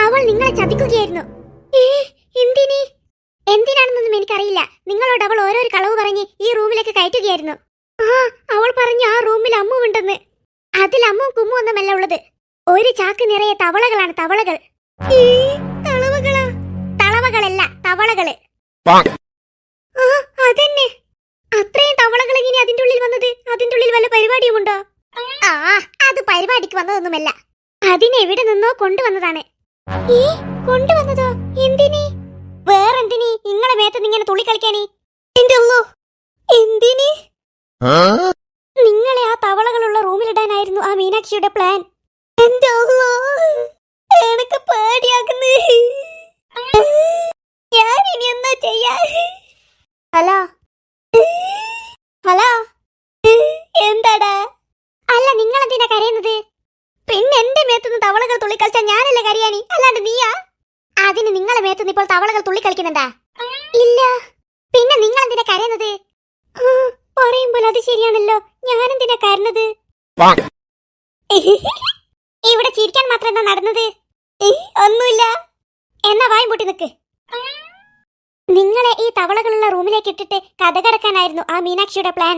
അവൾ നിങ്ങളെ ചതിക്കുകയായിരുന്നു. എന്തിനാണെന്നൊന്നും എനിക്കറിയില്ല. നിങ്ങളോട് അവൾ ഓരോരു കളവ് പറഞ്ഞ് ഈ റൂമിലേക്ക് കയറ്റുകയായിരുന്നു. അവൾ പറഞ്ഞു ആ റൂമിൽ അമ്മു ഉണ്ടെന്ന്. അതിൽ അമ്മും കുമ്മും ഒന്നുമല്ല ഉള്ളത്. ഒരു ചാക്ക് നിറയെ തവളകളാണ്, തവളകൾ. തളവകളാ? തളവകളല്ല, തവളകള്. അതന്നെ. അത്രയും തവളകൾ എങ്ങനെ അതിന്റെ ഉള്ളിൽ വന്നത്? അതിന്റെ ഉള്ളിൽ വല്ല പരിപാടിയുമുണ്ടോ? അത് പരിപാടിക്ക് വന്നതൊന്നുമല്ല. അതിനെവിടെ നിന്നോ കൊണ്ടുവന്നതാണ്. കൊണ്ടുവന്നതോ? എന്തിനി? വേറെന്തിനി? നിങ്ങളെ മേത്ത് ഇങ്ങനെ തുള്ളി കളിക്കാനേ. എന്തിനി? നിങ്ങളെ ആ തവളകളുള്ള റൂമിലിടാനായിരുന്നു ആ മീനാക്ഷിയുടെ പ്ലാൻ. എന്റെ എനിക്ക് പേടിയാക്കുന്നു. ഞാൻ ഇനി എന്താ ചെയ്യാ? ഹലോ ഹലോ, എന്താടാ? അല്ല, നിങ്ങൾ എന്തിനാ കരയുന്നത്? പിന്നെ എന്റെ മേത്തുനിന്ന് തവളകൾ തുള്ളിക്കളിച്ചാ ഞാനല്ലേ കരയാനി, അല്ലാണ്ട് നീയാ? അതിന് നിങ്ങളെ മേത്തുനിന്ന് ഇപ്പോൾ തവളകൾ തുള്ളിക്കളിക്കുന്നുണ്ടാ? ഇല്ല. പിന്നെ നിങ്ങൾ എന്തിനാ കരയുന്നത്? പറയുമ്പോൾ അത് ശരിയാണല്ലോ, ഞാനെന്തിനാ കരയുന്നത്? ഇവിടെ ചിരിക്കാൻ മാത്രം എന്താ നടന്നത്? ഒന്നുമില്ല. എന്നാ വായും പൂട്ടി നിക്ക്. നിങ്ങളെ ഈ തവളകളുള്ള റൂമിലേക്ക് ഇട്ടിട്ട് കഥ കടക്കാനായിരുന്നു ആ മീനാക്ഷിയുടെ പ്ലാൻ.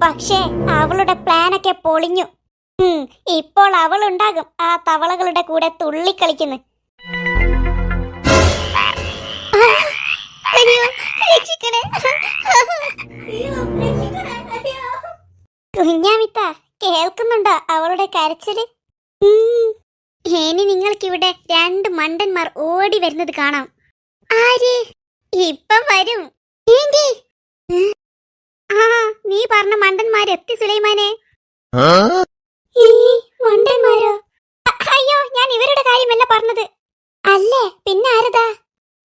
പക്ഷേ അവളുടെ പ്ലാനൊക്കെ പൊളിഞ്ഞു. ഇപ്പോൾ അവൾ ഉണ്ടാകും ആ തവളകളുടെ കൂടെ തുള്ളിക്കളിക്കുന്നു. കുഞ്ഞാമിത്ത, കേൾക്കുന്നുണ്ടോ അവളുടെ കരച്ചില്? ഇനി നിങ്ങൾക്കിവിടെ 2 മണ്ടന്മാർ ഓടി വരുന്നത് കാണാം. ആര്? ഇപ്പം വരും. നീ പറഞ്ഞ മണ്ടന്മാരെത്തി സുലൈമാനെ. മണ്ടന്മാരോ? അയ്യോ, ഞാൻ ഇവരുടെ കാര്യമല്ല പറഞ്ഞത്. അല്ലേ, പിന്നെ ആരതാ?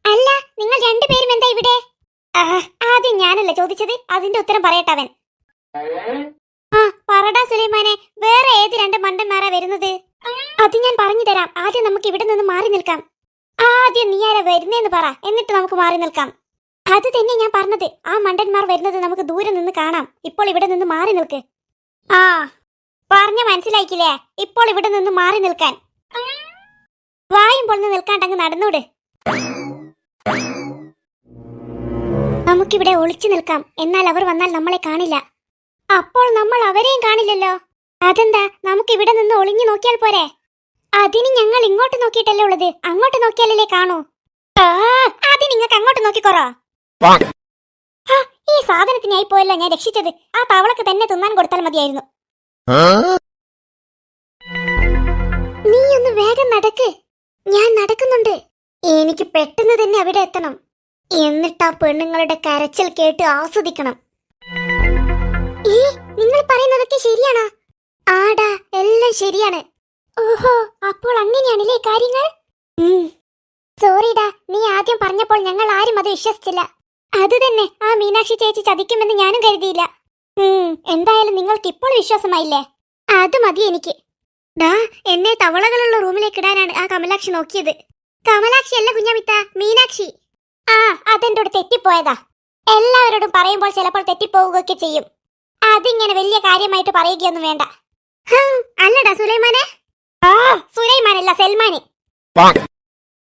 അല്ല, നിങ്ങൾ 2 പേരും എന്താ ഇവിടെ? ചോദ്യം ഞാനല്ല ചോദിച്ചത്, അതിന്റെ ഉത്തരം പറയട്ടവൻ. ആ പറടാ സുലൈമാനെ, വേറെ ഏത് രണ്ട് മണ്ടന്മാരാ വരുന്നത്? അത് ഞാൻ പറഞ്ഞു തരാം. ആദ്യം നമുക്ക് ഇവിടെ നിന്ന് മാറി നിൽക്കാം. ആദ്യം നീ ആരാ വരുന്നേന്ന് പറ, എന്നിട്ട് നമുക്ക് മാറി നിൽക്കാം. അത് തന്നെ ഞാൻ പറഞ്ഞത്. ആ മണ്ടന്മാർ വരുന്നത് നമുക്ക് ദൂരെ നിന്ന് കാണാം. ഇപ്പോൾ ഇവിടെ നിന്ന് മാറി നിൽക്ക്. ആ പറഞ്ഞ മനസ്സിലായിക്കില്ലേ? ഇപ്പോൾ ഇവിടെ നിന്ന് മാറി നിൽക്കാൻ. വായും പൊളിന്ന് നിൽക്കാണ്ടങ്ങ് നടന്നൂട്. നമുക്കിവിടെ ഒളിച്ചു നിൽക്കാം. എന്നാൽ അവർ വന്നാൽ നമ്മളെ കാണില്ല. അപ്പോൾ നമ്മൾ അവരെയും കാണില്ലല്ലോ. അതെന്താ? നമുക്കിവിടെ നിന്ന് ഒളിഞ്ഞു നോക്കിയാൽ പോരെ? അതിന് ഞങ്ങൾ ഇങ്ങോട്ട് നോക്കിയിട്ടല്ലേ ഉള്ളത്. അങ്ങോട്ട് നോക്കിയാലല്ലേ കാണൂ. ആദ്യം നിങ്ങൾക്ക് അങ്ങോട്ട് നോക്കിക്കോറോ. ഈ സാധനത്തിനായി പോയല്ലോ ഞാൻ രക്ഷിച്ചത്. ആ തവളക്ക് തന്നെ തിന്നാൻ കൊടുത്താൽ മതിയായിരുന്നു. നീ ഒന്ന് വേഗം നടക്ക്. ഞാൻ നടക്കുന്നുണ്ട്. എനിക്ക് പെട്ടെന്ന് തന്നെ അവിടെ എത്തണം. എന്നിട്ട് ആ പെണ്ണുങ്ങളുടെ കരച്ചിൽ കേട്ട് ആസ്വദിക്കണം. നിങ്ങൾ പറയുന്നതൊക്കെ ശരിയാണോ? ആടാ, എല്ലാം ശരിയാണ്. ഓഹോ, അപ്പോൾ അങ്ങനെയാണല്ലേ കാര്യങ്ങൾ. സോറിടാ, നീ ആദ്യം പറഞ്ഞപ്പോൾ ഞങ്ങൾ ആരും അത് വിശ്വസിച്ചില്ല. അത് തന്നെ, ആ മീനാക്ഷി ചേച്ചി ചതിക്കുമെന്ന് ഞാനും കരുതിയില്ല. എന്തായാലും നിങ്ങൾക്ക് ഇപ്പോൾ വിശ്വാസമായില്ലേ? അത് മതി എനിക്ക്. ഡാ, എന്നെ തവളകളുള്ള റൂമിലേക്ക് ഇടാനാണ് ആ കമലാക്ഷി നോക്കിയത്. കമലാക്ഷി അല്ല കുഞ്ഞാമിത്ത, മീനാക്ഷി. ആ, അതെന്റെ കൂടെ തെറ്റിപ്പോയതാ. എല്ലാവരോടും പറയുമ്പോൾ ചിലപ്പോൾ തെറ്റിപ്പോവുകയൊക്കെ ചെയ്യും. അതിങ്ങനെ വലിയ കാര്യമായിട്ട് പറയുകയൊന്നും വേണ്ട. അല്ലടാ സുലൈമാനെ. ആ സുലൈമാനല്ല, സൽമാന്.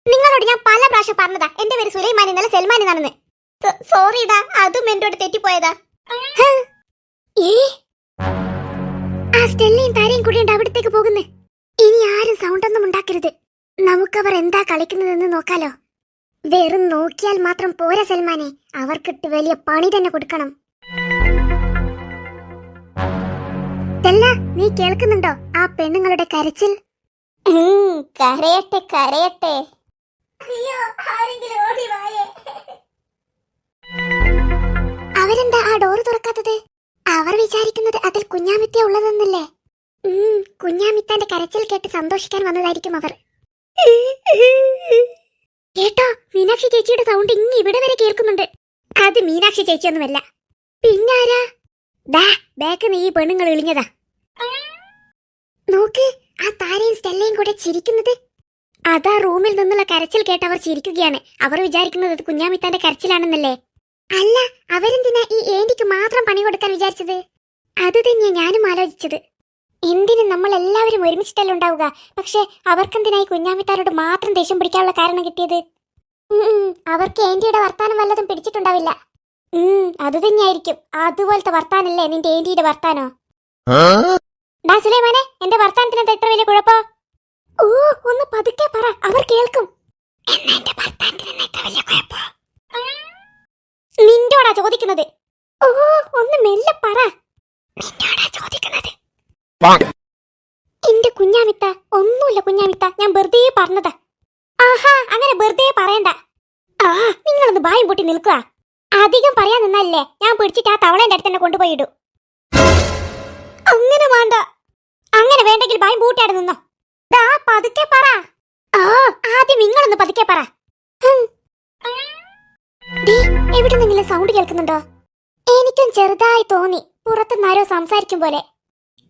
നിങ്ങളോട് ഞാൻ പല പ്രാവശ്യം പറഞ്ഞതാ എന്റെ പേര് സുലൈമാൻ എന്നല്ല സൽമാൻ എന്നാണെന്ന്. സോറിടാ, അതും എന്നോട് തെറ്റിപ്പോയതാ. ആ സ്റ്റെല്ലയും താരയും കൂടിയുണ്ട് അവിടത്തേക്ക് പോകുന്നു. ഇനി ആരും സൗണ്ട് ഒന്നും ഉണ്ടാക്കരുത്. നമുക്കവർ എന്താ കളിക്കുന്നതെന്ന് നോക്കാലോ. വെറും നോക്കിയാൽ മാത്രം പോരാ സൽമാനെ, അവർക്കിട്ട് വലിയ പണി തന്നെ കൊടുക്കണം. സ്റ്റെല്ല, നീ കേൾക്കുന്നുണ്ടോ ആ പെണ്ണുങ്ങളുടെ കരച്ചിൽ? കരയട്ടെ കരയട്ടെ. അവരെന്താ ആ ഡോറ് തുറക്കാത്തത്? അവർ വിചാരിക്കുന്നത് അതിൽ കുഞ്ഞാമിത്ത ഉള്ളതെന്നല്ലേ? കുഞ്ഞാമിത്താന്റെ കരച്ചിൽ കേട്ട് സന്തോഷിക്കാൻ വന്നതായിരിക്കും അവർ. കേട്ടോ, മീനാക്ഷി ചേച്ചിയുടെ സൗണ്ട് ഇങ്ങ് ഇവിടെ വരെ കേൾക്കുന്നുണ്ട്. അത് മീനാക്ഷി ചേച്ചിയൊന്നുമല്ല. പിന്നാരാ? ദാ ബാക്കിന്ന് ഈ പെണ്ണുങ്ങൾ ഇളിഞ്ഞതാ. നോക്ക്, ആ താരയും സ്റ്റെല്ലയും കൂടെ ചിരിക്കുന്നത്. അതാ റൂമിൽ നിന്നുള്ള കരച്ചിൽ കേട്ട് അവർ ചിരിക്കുകയാണ്. അവർ വിചാരിക്കുന്നത് അത് കുഞ്ഞാമിത്താന്റെ കരച്ചിലാണെന്നല്ലേ? അല്ല, അവരെന്തിനാ ഈ ഏന്റിക്ക് മാത്രം പണി കൊടുക്കാൻ വിചാരിച്ചത്? അത് തന്നെയാ ഞാനും ആലോചിച്ചത്. എന്തിനും നമ്മൾ എല്ലാവരും ഒരുമിച്ചിട്ടല്ല ഉണ്ടാവുക. പക്ഷെ അവർക്കെന്തിനായി കുഞ്ഞാമിത്താരോട് മാത്രം ദേഷ്യം പിടിക്കാനുള്ള കാരണം കിട്ടിയത്? അവർക്ക് ഏന്റിയുടെ വർത്താനം വല്ലതും പിടിച്ചിട്ടുണ്ടാവില്ല. അത് തന്നെയായിരിക്കും. അതുപോലത്തെ വർത്താനല്ലേ നിന്റെ ഏന്റിയുടെ വർത്താനോ? ഡാ സുലൈമാനെ, എന്റെ വർത്താനത്തിന് എത്ര വലിയ കുഴപ്പോ? ഓ, ഒന്ന് പതുക്കെ പറ, അവർ കേൾക്കും. നിന്റോടാ ചോദിക്കുന്നത്. ഓ, ഒന്ന് മെല്ലെ പറ. നിന്നോടാ ചോദിക്കുന്നത്. എന്റെ കുഞ്ഞാമിത്ത, ഒന്നുമില്ല കുഞ്ഞാമിത്ത, ഞാൻ വെറുതെ പറഞ്ഞതാ. ആഹാ, അങ്ങനെ വെറുതെ പറയണ്ട. ആ, നിങ്ങളൊന്ന് ബായും പൊട്ടി നിൽക്കുക. അധികം പറയാൻ നിന്നല്ലേ ഞാൻ പിടിച്ചിട്ട് ആ തവളേന്റെ അടുത്ത് തന്നെ കൊണ്ടുപോയിടൂ. അങ്ങനെ വേണ്ട. അങ്ങനെ വേണ്ടെങ്കിൽ ബായും പൂട്ടിയാടെ നിന്നോ. പതുക്കെ പറ. ആദ്യം നിങ്ങളൊന്ന് പതുക്കെ പറ. എവിടുന്നെങ്കിലും സൗണ്ട് കേൾക്കുന്നുണ്ടോ? എനിക്കും ചെറുതായി തോന്നി, പുറത്തുനിന്നാരോ സംസാരിക്കും പോലെ.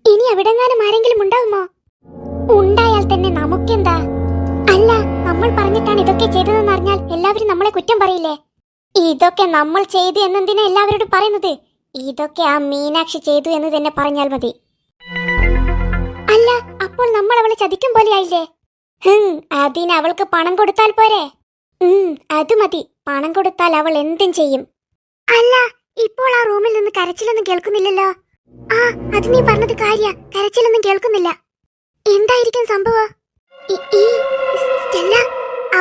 ഇനി എവിടെങ്ങാനും ആരെങ്കിലും ഉണ്ടാവുമോ? ഉണ്ടായാൽ തന്നെ നമുക്കെന്താ? അല്ല, നമ്മൾ പറഞ്ഞിട്ടാണ് ഇതൊക്കെ ചെയ്തതെന്ന് അറിഞ്ഞാൽ എല്ലാവരും നമ്മളെ കുറ്റം പറയില്ലേ? ഇതൊക്കെ നമ്മൾ ചെയ്തു എന്നെന്തിനാ എല്ലാവരോടും പറയുന്നത്? ഇതൊക്കെ ആ മീനാക്ഷി ചെയ്തു എന്ന് തന്നെ പറഞ്ഞാൽ മതി. അല്ല, അപ്പോൾ നമ്മൾ അവളെ ചതിക്കും പോലെയായില്ലേ? അതിന് അവൾക്ക് പണം കൊടുത്താൽ പോരെ? അത് മതി. പണം കൊടുത്താൽ അവൾ എന്തും ചെയ്യും. അല്ല, ഇപ്പോൾ ആ റൂമിൽ നിന്ന് കരച്ചിലൊന്നും കേൾക്കുന്നില്ലല്ലോ. ആ, അത് നീ പറഞ്ഞത് കാര്യ. കരച്ചിലൊന്നും കേൾക്കുന്നില്ല. എന്തായിരിക്കും സംഭവം? സ്റ്റെല്ല,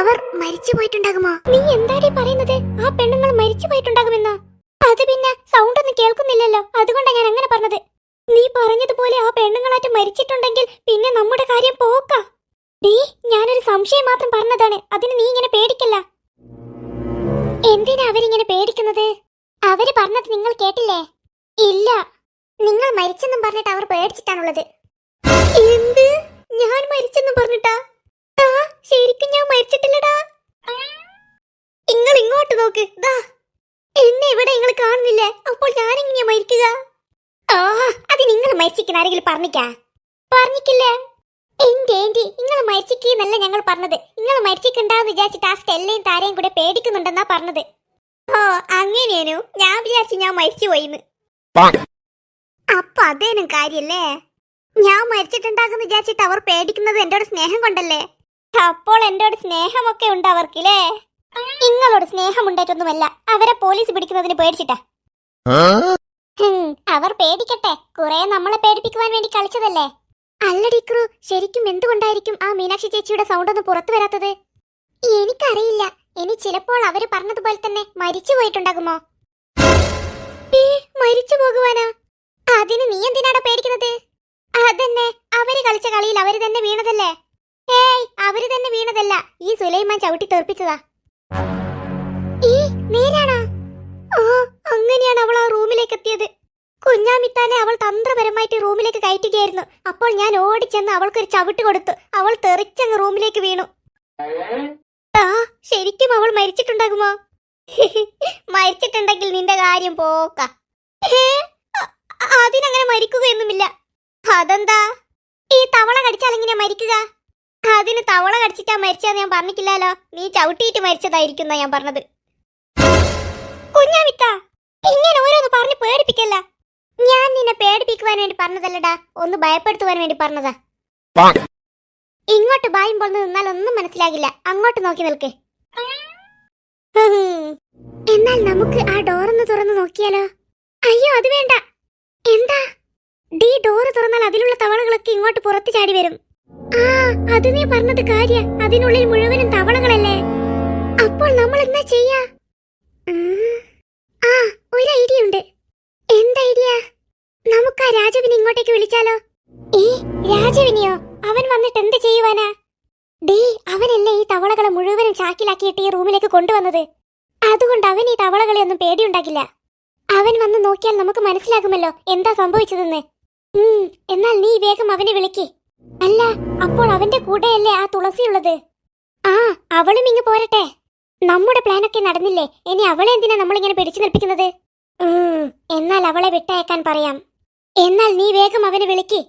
അവർ മരിച്ചു പോയിട്ടുണ്ടാകുമോ? നീ എന്താടി പറയുന്നത്? ആ പെണ്ണുങ്ങൾ മരിച്ചു പോയിട്ടുണ്ടാകുമെന്നോ? അത് പിന്നെ സൗണ്ട് ഒന്നും കേൾക്കുന്നില്ലല്ലോ, അതുകൊണ്ടാണ് ഞാൻ അങ്ങനെ പറഞ്ഞത്. നീ പറഞ്ഞതുപോലെ ആ പെണ്ണുങ്ങളായിട്ട് മരിച്ചിട്ടുണ്ടെങ്കിൽ പിന്നെ നമ്മുടെ കാര്യം പോക്ക. ഞാനൊരു സംശയം മാത്രം പറഞ്ഞതാണ്. അതിന് നീ ഇങ്ങനെ പേടിക്കല്ല. എന്തിനാ അവരിങ്ങനെ പേടിക്കുന്നത്? അവര് പറഞ്ഞത് നിങ്ങൾ കേട്ടില്ലേ? ഇല്ല, നിങ്ങൾ മരിച്ചെന്നും പറഞ്ഞിട്ട് അവർ പേടിച്ചിട്ടാണുള്ളത്. എന്ത്? ഞാൻ മരിച്ചെന്നും പറഞ്ഞിട്ടാ? ശരിക്കും ഞാൻ മരിച്ചിട്ടില്ലടാ. നിങ്ങൾ ഇങ്ങോട്ട് നോക്ക്. എന്നെ ഇവിടെ നിങ്ങൾ കാണുന്നില്ലേ? അപ്പോൾ ഞാനെങ്ങനെയാ മരിക്കുക? ആ, അത് നിങ്ങൾ മരിച്ചിരിക്കുന്ന ആരെങ്കിലും പറഞ്ഞിക്കില്ല. എന്റെ ആന്റി, നിങ്ങൾ മരിച്ചിരിക്കുന്നല്ല ഞങ്ങൾ പറഞ്ഞത്. നിങ്ങൾ മരിച്ചിട്ടുണ്ടാന്ന് വിചാരിച്ചിട്ട് ആ സ്റ്റെല്ലയും താരയും കൂടെ പേടിക്കുന്നുണ്ടെന്നാ പറഞ്ഞത്. ഓ, അങ്ങനെയാനു. ഞാൻ വിചാരിച്ചു ഞാൻ മരിച്ചു പോയിന്ന്. അപ്പൊ അതേനും കാര്യല്ലേ? ഞാൻ മരിച്ചിട്ടുണ്ടാകുന്ന വിചാരിച്ചിട്ട് അവർ പേടിക്കുന്നത് എന്നോട് സ്നേഹം കൊണ്ടല്ലേ? അപ്പോൾ എന്നോട് സ്നേഹമൊക്കെ ഉണ്ട് അവർക്കില്ലേ? നിങ്ങളോട് സ്നേഹം ഉണ്ടായിട്ടൊന്നുമല്ല, അവരെ പോലീസ് പിടിക്കുന്നതിന് പേടിച്ചിട്ടാ. അവർ പേടിക്കട്ടെ, കുറെ നമ്മളെ പേടിപ്പിക്കുവാൻ വേണ്ടി കളിച്ചതല്ലേ. അല്ലടി ക്രൂ, ശരിക്കും എന്തുകൊണ്ടായിരിക്കും ആ മീനാക്ഷി ചേച്ചിയുടെ സൗണ്ട് ഒന്നും പുറത്തു വരാത്തത്? എനിക്കറിയില്ല. ഇനി ചിലപ്പോൾ അവര് പറഞ്ഞതുപോലെ തന്നെ മരിച്ചു പോയിട്ടുണ്ടാകുമോ? മരിച്ചു പോകുവാനാ? അതിന് നീ എന്തിനാടാ പേടിക്കുന്നത്? അതന്നെ, അവര് കളിച്ച കളിയിൽ അവര് തന്നെ വീണതല്ലേ? ഏയ്, അവര് തന്നെ വീണതല്ല, ഈ സുലൈമാൻ ചവിട്ടി തെറിപ്പിച്ചതാ. നേരാണോ? ഓ, അങ്ങനെയാണ് അവൾ ആ റൂമിലേക്ക് എത്തിയത്. കുഞ്ഞാമിത്താനെ അവൾ തന്ത്രപരമായിട്ട് റൂമിലേക്ക് കയറ്റുകയായിരുന്നു. അപ്പോൾ ഞാൻ ഓടിച്ചെന്ന് അവൾക്കൊരു ചവിട്ട് കൊടുത്തു. അവൾ തെറിച്ചങ്ങ് റൂമിലേക്ക് വീണു. ആ, ശരിക്കും അവൾ മരിച്ചിട്ടുണ്ടാകുമോ? മരിച്ചിട്ടുണ്ടെങ്കിൽ നിന്റെ കാര്യം പോക്ക. അതിനങ്ങനെ മരിക്കുകയൊന്നുമില്ല. അതെന്താ? ഈ തവള കടിച്ചാൽ എങ്ങനെയാ മരിക്കുക? അതിന് തവള കടിച്ചിട്ടാ മരിച്ചതെന്ന് ഞാൻ പറഞ്ഞിട്ടില്ലല്ലോ. നീ ചവിട്ടിയിട്ട് മരിച്ചതായിരിക്കുന്ന ഞാൻ പറഞ്ഞത്. കുഞ്ഞാമിത്ത, ഇങ്ങനെ ഓരോന്ന് പറഞ്ഞ് പേടിപ്പിക്കല്ല. ഞാൻ നിന്നെ പേടിപ്പിക്കുവാൻ വേണ്ടി പറഞ്ഞതല്ലടാ, ഒന്ന് ഭയപ്പെടുത്തുവാൻ വേണ്ടി പറഞ്ഞതാ. ഇങ്ങോട്ട് ബായുമ്പോൾ നിന്നാൽ ഒന്നും മനസ്സിലാകില്ല. അങ്ങോട്ട് നോക്കി നിൽക്ക്. എന്നാൽ നമുക്ക് ആ ഡോറൊന്ന് തുറന്നു നോക്കിയാലോ? അയ്യോ, അത് വേണ്ട. എന്താ? ഡോറ് തുറന്നാൽ അതിലുള്ള തവളകളൊക്കെ ഇങ്ങോട്ട് പുറത്ത് ചാടി വരും. ആ, അത് നീ പറഞ്ഞത് കാര്യ. അതിനുള്ളിൽ മുഴുവനും തവളകളല്ലേ? അപ്പോൾ നമ്മൾ എന്താ ചെയ്യാ? ആ, ഒരു ഐഡിയ ഉണ്ട്. എന്ത് ഐഡിയ? നമുക്ക് ആ രാജവിനെ ഇങ്ങോട്ടേക്ക് വിളിച്ചാലോ? രാജവിനെയോ? അവൻ വന്നിട്ട് എന്ത് ചെയ്യുവാനാ? അവനല്ലേ ഈ തവളകളെ മുഴുവനും ചാക്കിലാക്കിയിട്ട് ഈ റൂമിലേക്ക് കൊണ്ടുവന്നത്. അതുകൊണ്ട് അവൻ ഈ തവളകളെ ഒന്നും പേടിയുണ്ടാക്കില്ല. അവൻ വന്ന് നോക്കിയാൽ നമുക്ക് മനസ്സിലാകുമല്ലോ എന്താ സംഭവിച്ചതെന്ന്. എന്നാൽ നീ വേഗം അവനെ വിളിക്ക്. അല്ല, അപ്പോൾ അവന്റെ കൂടെയല്ലേ ആ തുളസിയുള്ളത്? ആ, അവളും ഇങ്ങ് പോരട്ടെ. നമ്മുടെ പ്ലാനൊക്കെ നടന്നില്ലേ? ഇനി അവളെ എന്തിനാ നമ്മളിങ്ങനെ പിടിച്ചു നിൽപ്പിക്കുന്നത്? എന്നാൽ അവളെ വിട്ടയക്കാൻ പറയാം. എന്നാൽ നീ വേഗം അവനെ വിളിക്ക്.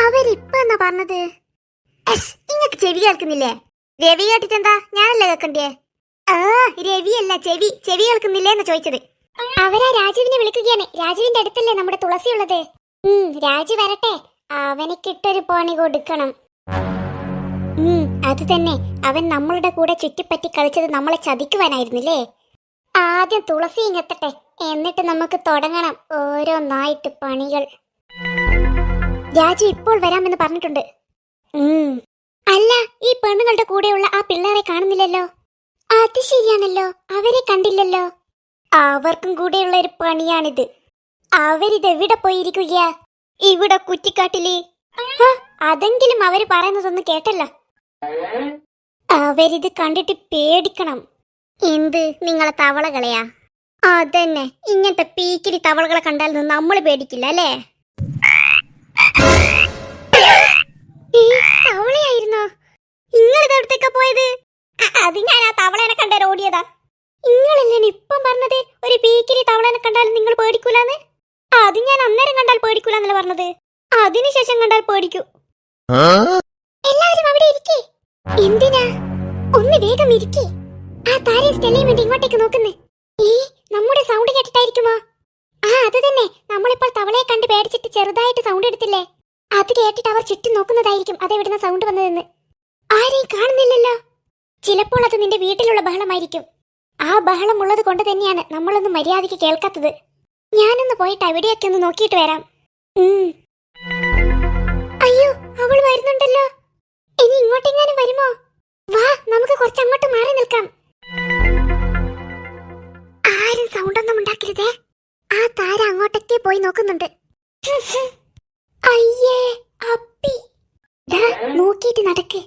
അവരിപ്പ എന്നാ പറഞ്ഞത്? ഇങ്ങക്ക് ചെവി കേൾക്കുന്നില്ലേ? രവി കേട്ടിട്ടെന്താ? ഞാനല്ലേ കേൾക്കണ്ടേ? ആ, രവിയല്ല, ചെവി കേൾക്കുന്നില്ലേ എന്ന് ചോദിച്ചത്. അവരാ രാജുവിനെ വിളിക്കുകയാണ്. രാജുവിന്റെ അടുത്തല്ലേ നമ്മുടെ തുളസി ഉള്ളത്. രാജു വരട്ടെ, അവനിക്കിട്ടൊരു പണി കൊടുക്കണം. അത് തന്നെ, അവൻ നമ്മളുടെ കൂടെ ചുറ്റിപ്പറ്റി കളിച്ചത് നമ്മളെ ചതിക്കുവാനായിരുന്നില്ലേ? ആദ്യം തുളസി ഇങ്ങെത്തട്ടെ, എന്നിട്ട് നമുക്ക് തുടങ്ങണം ഓരോന്നായിട്ട് പണികൾ. രാജു ഇപ്പോൾ വരാമെന്ന് പറഞ്ഞിട്ടുണ്ട്. അല്ല, ഈ പെണ്ണുങ്ങളുടെ കൂടെയുള്ള ആ പിള്ളേരെ കാണുന്നില്ലല്ലോ. അത് ശരിയാണല്ലോ, അവരെ കണ്ടില്ലല്ലോ. അവർക്കും കൂടെയുള്ള ഒരു പണിയാണിത്. അവരിതെവിടെ പോയിരിക്കുകയാ? ഇവിടെ കുറ്റിക്കാട്ടില്. അതെങ്കിലും അവര് പറയുന്നതൊന്ന് കേട്ടല്ലോ. അവരിത് കണ്ടിട്ട് പേടിക്കണം. എന്ത്, നിങ്ങളെ തവളകളെയാ? അതന്നെ, ഇങ്ങനത്തെ പീക്കിരി തവളകളെ കണ്ടാൽ നമ്മൾ പേടിക്കില്ല അല്ലേ? തവളയായിരുന്നോ? നിങ്ങളിതെടുത്തേക്കാ പോയത്? അത് ഞാൻ ആ തവളേനെ കണ്ടേ ഓടിയതാ. നിങ്ങളല്ലേ ഇപ്പം പറഞ്ഞത് ഒരു പീക്കിരി തവളേനെ കണ്ടാൽ നിങ്ങൾ പേടിക്കൂലെന്ന്? അത് ഞാൻ അന്നേരം കണ്ടാൽ പേടിക്കൂലെന്നല്ല പറഞ്ഞത്. അതിനുശേഷം കണ്ടാൽ പേടിക്കൂ. എല്ലാവരും അവിടെ ഇരിക്കേ. എന്തിനാ? ഒന്ന് വേഗം ഇരിക്കേ. ആ താരയും സ്റ്റെല്ലയും വേണ്ടി ഇങ്ങോട്ടേക്ക് നോക്കുന്നേ. നമ്മുടെ സൗണ്ട് കേട്ടിട്ടായിരിക്കുമോ? ആ, അത് തന്നെ. നമ്മളിപ്പോൾ തവളയെ കണ്ട് പേടിച്ചിട്ട് ചെറുതായിട്ട് സൗണ്ട് എടുത്തില്ലേ? അത് കേട്ടിട്ട് അവർ ചുറ്റും നോക്കുന്നതായിരിക്കും അതെവിടുന്ന സൗണ്ട് വന്നതെന്ന്. ആരെയും കാണുന്നില്ലല്ലോ. ചിലപ്പോൾ അത് നിന്റെ വീട്ടിലുള്ള ബഹളമായിരിക്കും. ആ ബഹളം ഉള്ളത് കൊണ്ട് തന്നെയാണ് നമ്മളൊന്നും മര്യാദയ്ക്ക് കേൾക്കാത്തത്. ഞാനൊന്ന് പോയിട്ട് അവിടെയൊക്കെ ഒന്ന് നോക്കിയിട്ട് വരാം. അയ്യോ, അവൾ വരുന്നുണ്ടല്ലോ. ഇനി ഇങ്ങോട്ടെങ്ങാനും വരുമോ? വാ, നമുക്ക് കുറച്ച് അങ്ങോട്ട് മാറി നിൽക്കാം. ആരും സൗണ്ടൊന്നും ഉണ്ടാക്കരുതേ. ആ താര അങ്ങോട്ടേക്ക് പോയി നോക്കുന്നുണ്ട്. അയ്യേ, അപ്പി. നോക്കിയിട്ട് നടക്ക്.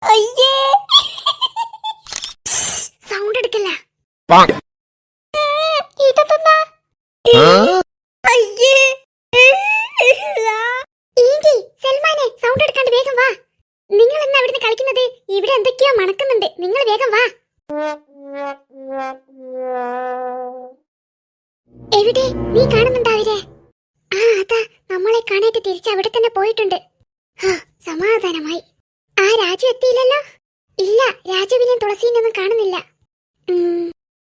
അയ്യേ, സൗണ്ട് എടുക്കല്ല. ഇതെന്താ? അയ്യേ, സൽമാനെ, സൗണ്ട് എടുക്കാണ്ട് വേഗം വാ. നിങ്ങൾ എന്നാ ഇവിടുന്ന് കളിക്കുന്നത്? ഇവിടെ എന്തൊക്കെയോ മണക്കുന്നുണ്ട്. നിങ്ങൾ വേഗം വാ. എവിടെ? നീ കാണുന്നുണ്ടോ അവരെ? ആ അതാ, നമ്മളെ കാണായിട്ട് തിരിച്ച് അവിടെ തന്നെ പോയിട്ടുണ്ട്. സമാധാനമായി. ആ രാജു എത്തിയില്ലല്ലോ? ഇല്ല, രാജുവിനെയും തുളസീനൊന്നും കാണുന്നില്ല.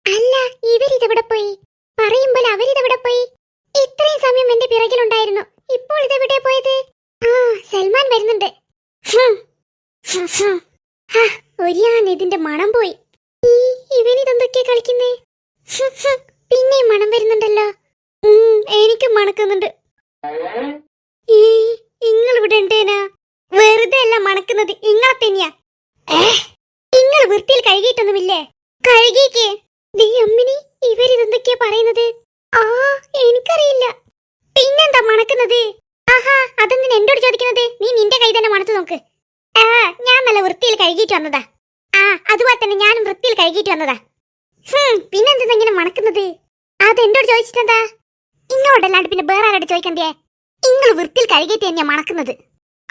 അല്ല, ഇവരിതെവിടെ പോയി? പറയുമ്പോൾ അവരിതെവിടെ പോയി? ഇത്രയും സമയം എന്റെ പിറകിലുണ്ടായിരുന്നു, ഇപ്പോൾ ഇതെവിടെ പോയത്? ആ, സൽമാൻ വരുന്നുണ്ട്. ഒരിയാണ് ഇതിന്റെ മണം പോയി. ഇവനിതെന്തൊക്കെയാ കളിക്കുന്നേ? പിന്നെയും മണം വരുന്നുണ്ടല്ലോ. എനിക്കും മണക്കുന്നുണ്ട്. ഇങ്ങളിവിടെ ഉണ്ടേനാ? വെറുതെ അല്ല മണക്കുന്നത്, ഇങ്ങളെ തന്നെയാ. ഇങ്ങള് വൃത്തിയിൽ കഴുകിയിട്ടൊന്നുമില്ലേ? കഴുകിക്കേ. നീ അമ്മിനി, ഇവരിതെന്തൊക്കെയാ പറയുന്നത്? ആ, എനിക്കറിയില്ല. പിന്നെന്താ മണക്കുന്നത്? ആഹാ, അതെന്തിനാ എന്നോട് ചോദിക്കുന്നത്? നീ നിന്റെ കൈ തന്നെ മണത്ത് നോക്ക്. ഞാൻ നല്ല വൃത്തിയിൽ കഴുകിയിട്ട് വന്നതാ. ആ, അതുപോലെ തന്നെ ഞാനും വൃത്തിയിൽ കഴുകിയിട്ട് വന്നതാ. പിന്നെന്താ ഇങ്ങനെ മണക്കുന്നത്? അതെന്നോട് ചോദിച്ചിട്ടെന്താ? ഇങ്ങോട്ടല്ലാണ്ട് പിന്നെ വേറെ ആരോട് ചോദിക്കണ്ടേ? ഇങ്ങള് വൃത്തിയിൽ കഴുകിയിട്ട് തന്നെയാ മണക്കുന്നത്.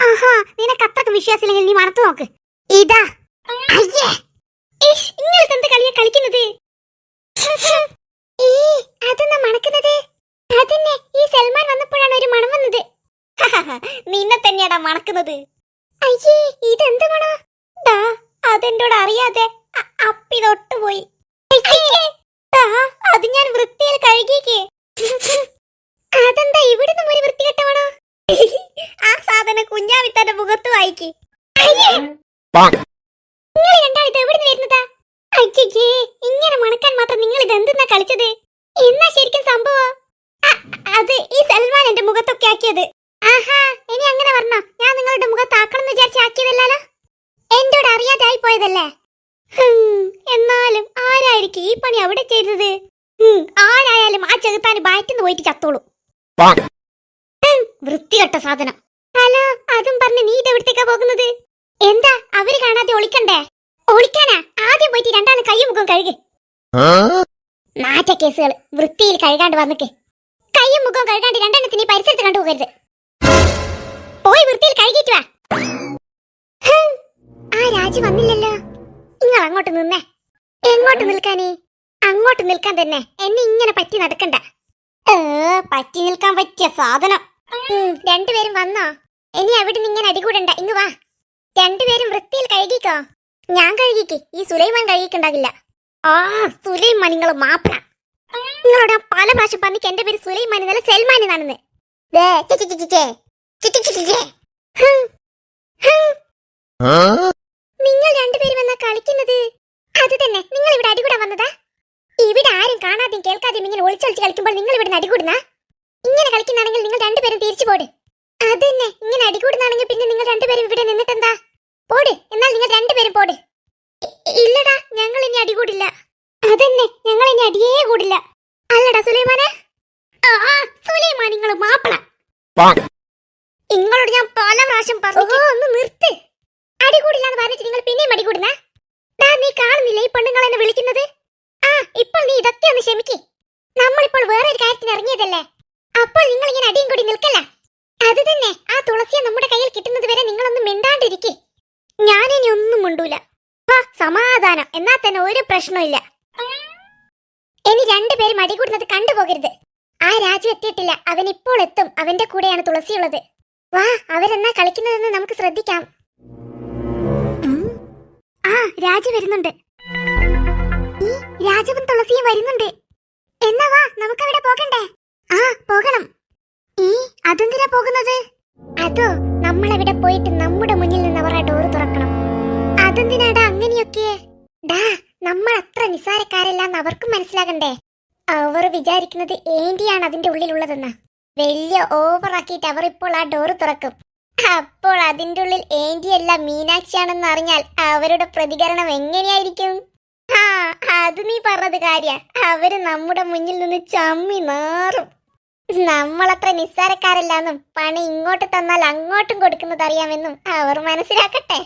ആഹാ, നിനക്ക് അത്രക്ക് വിശ്വാസമില്ലെങ്കിൽ നീ മണത്ത് നോക്ക്. ഇതാ. അയ്യേ, ഇങ്ങൾക്ക് എന്ത് കളിയാ കളിക്കുന്നത്? അതെന്നാ മണക്കുന്നത്? അതന്നെ, ഈ സൽമാൻ വന്നപ്പോഴാണ് ഒരു മണം വന്നത്. നിന്നെ തന്നെയാടാ മണക്കുന്നത്. അയ്യേ, ഇതെന്ത് മണോ? അതെന്നോട് അറിയാതെ അപ്പി തൊട്ടുപോയി. അത് ഞാൻ വൃത്തിയിൽ കഴുകിക്കേ. അതെന്താ ഇവിടുന്ന് ഒരു വൃത്തികെട്ടവണോ? ആ സാധനം കുഞ്ഞാവിത്താന്റെ മുഖത്ത് വായിക്ക്. നിങ്ങൾ രണ്ടാളിത് എവിടുന്ന് വരുന്നതാ? അയ്യേ, ഇങ്ങനെ മണക്കാൻ മാത്രം നിങ്ങൾ ഇത് എന്തെന്നാ കളിച്ചത്? എന്നാ ശരിക്കും സംഭവം? അത് ഈ സൽമാൻ എന്റെ മുഖത്തൊക്കെ ആക്കിയത്. ആഹാ, ഇനി അങ്ങനെ പറഞ്ഞോ? ഞാൻ നിങ്ങളുടെ മുഖത്ത് ആക്കണം വിചാരിച്ച് ആക്കിയതല്ലോ. എന്നോട് അറിയാതെ ആയി പോയതല്ലേ? എന്നാലും ആരായിരിക്കും ഈ പണി അവിടെ ചെയ്തത്? ആരായാലും ആ ചെകുത്താന് ബാറ്റിന്ന് പോയിട്ട് ചത്തോളൂ. വൃത്തികെട്ട സാധനം. ഹലോ, അതും പറഞ്ഞ് നീ ഇതെവിടത്തേക്കാ പോകുന്നത്? എന്താ, അവര് കാണാതെ ഒളിക്കണ്ടേ? ഒളിക്കാനാ? ആദ്യം പോയിട്ട് രണ്ടാളും കയ്യും മുഖം കഴുകി. നാറ്റ കേസുകൾ, വൃത്തിയിൽ കഴുകാണ്ട് വന്നിക്ക്. കയ്യും മുഖം കഴുകാണ്ട് രണ്ടെണ്ണത്തിന് ഈ പരിസരത്ത് കണ്ടുപോകരുത്. പോയി വൃത്തിയിൽ കഴുകിയിട്ട് വാ. ആ രാജു വന്നില്ലല്ലോ. നിങ്ങൾ അങ്ങോട്ട് നിന്നേ. എങ്ങോട്ട് നിൽക്കാനേ? അങ്ങോട്ട് നിൽക്കാൻ തന്നെ. എന്നെ ഇങ്ങനെ പറ്റി നടക്കണ്ട. പറ്റി നിൽക്കാൻ പറ്റിയ സാധനം. രണ്ടുപേരും വന്നോ? ഇനി അവിടെ നിന്ന് ഇങ്ങനെ അടികൂടണ്ട, ഇങ്ങ് വാ. രണ്ടുപേരും വൃത്തിയിൽ കഴുകിക്കോ. ഞാൻ കഴുകിക്ക്, ഈ സുലൈമാൻ കഴുകിക്കുണ്ടാകില്ല. ആ, സുലൈമാൻ നിങ്ങൾ മാപ്പ. നിങ്ങളോട് പല പ്രാവശ്യം പറഞ്ഞിക്ക് എന്റെ പേര് സുലൈമാൻ എന്നല്ല സൽമാൻ എന്നാണെന്ന്. നിങ്ങൾ രണ്ടുപേരും എന്നാ കളിക്കുന്നത്? അത് തന്നെ, നിങ്ങൾ ഇവിടെ അടികൂടാൻ വന്നതാ? ഇവിടെ ആരും കാണാതെയും കേൾക്കാതെയും ഇങ്ങനെ ഒളിച്ചൊളിച്ച് കളിക്കുമ്പോൾ നിങ്ങൾ ഇവിടെ അടികൂടുന്ന? ഇങ്ങനെ കളിക്കുന്നാണെങ്കിൽ നിങ്ങൾ രണ്ടുപേരും തിരിച്ചു പോട്. അതന്നെ, ഇങ്ങനെ അടികൂടുന്നാണെങ്കിൽ പിന്നെ നിങ്ങൾ രണ്ടുപേരും ഇവിടെ നിന്നിട്ടെന്താ? പോട്, എന്നാൽ നിങ്ങൾ രണ്ടുപേരും പോട്. ഇല്ലടാ, ഞങ്ങൾ ഇനി അടികൂടില്ല. അതന്നെ, ഞങ്ങൾ ഇനി അടിയേ കൂടില്ല. അല്ലടാ സുലൈമാനെ? സുലൈമാൻ നിങ്ങൾ മാപ്പള. നിങ്ങളോട് ഞാൻ പല പ്രാവശ്യം പറഞ്ഞു, ഒന്ന് നിർത്ത്. അടികൂടില്ലാന്ന് പറഞ്ഞിട്ട് നിങ്ങൾ പിന്നെയും അടികൂടുന്ന? നീ കാണുന്നില്ല ഈ പെണ്ണുങ്ങൾ എന്നെ വിളിക്കുന്നത്? ഇപ്പോൾ നീ ഇതൊക്കെ ഒന്ന് ക്ഷമിക്ക്. നമ്മളിപ്പോൾ വേറൊരു കാര്യത്തിന് ഇറങ്ങിയതല്ലേ, അപ്പോൾ നിങ്ങൾ ഇങ്ങനെ അടിയും കൂടി നിൽക്കല്ല. അത് തന്നെ, ആ തുളസിയെ നമ്മുടെ കയ്യിൽ കിട്ടുന്നത് വരെ നിങ്ങളൊന്നും മിണ്ടാണ്ടിരിക്കേ. ഞാനിനി ഒന്നും മിണ്ടൂല. സമാധാനം, എന്നാ തന്നെ ഒരു പ്രശ്നമില്ല. ഇനി രണ്ടുപേരും അടികൂടുന്നത് കണ്ടുപോകരുത്. ആ രാജു എത്തിയിട്ടില്ല, അവൻ ഇപ്പോൾ എത്തും. അവന്റെ കൂടെയാണ് തുളസിയുള്ളത്. വാ, അവരെന്നാ കളിക്കുന്നതെന്ന് നമുക്ക് ശ്രദ്ധിക്കാം. രാജു വരുന്നുണ്ട്. രാജുവും തുളസിയും വരുന്നുണ്ട്. എന്നാ വാ, നമുക്കവിടെ പോകണ്ടേ? പോകണം. അതെന്തിനാ പോകുന്നത്? അതോ, നമ്മളവിടെ പോയിട്ട് നമ്മുടെ മുന്നിൽ നിന്ന് അവർ ആ ഡോറ് തുറക്കണം. അതെന്തിനാടാ അങ്ങനെയൊക്കെ? നമ്മൾ അത്ര നിസ്സാരക്കാരല്ലാന്ന് അവർക്കും മനസ്സിലാകണ്ടേ? അവർ വിചാരിക്കുന്നത് ഏന്റിയാണ് അതിന്റെ ഉള്ളിലുള്ളതെന്ന്. വലിയ ഓവറാക്കിയിട്ട് അവർ ഇപ്പോൾ ആ ഡോറ് തുറക്കും. അപ്പോൾ അതിന്റെ ഉള്ളിൽ ഏന്റിയല്ല മീനാക്ഷിയാണെന്ന് അറിഞ്ഞാൽ അവരുടെ പ്രതികരണം എങ്ങനെയായിരിക്കും? അത് നീ പറഞ്ഞത് കാര്യ. അവര് നമ്മുടെ മുന്നിൽ നിന്ന് ചമ്മി നാറും. നമ്മളത്ര നിസ്സാരക്കാരല്ലാന്നും പണി ഇങ്ങോട്ട് തന്നാൽ അങ്ങോട്ടും കൊടുക്കുന്നത് അറിയാമെന്നും അവർ മനസ്സിലാക്കട്ടെ.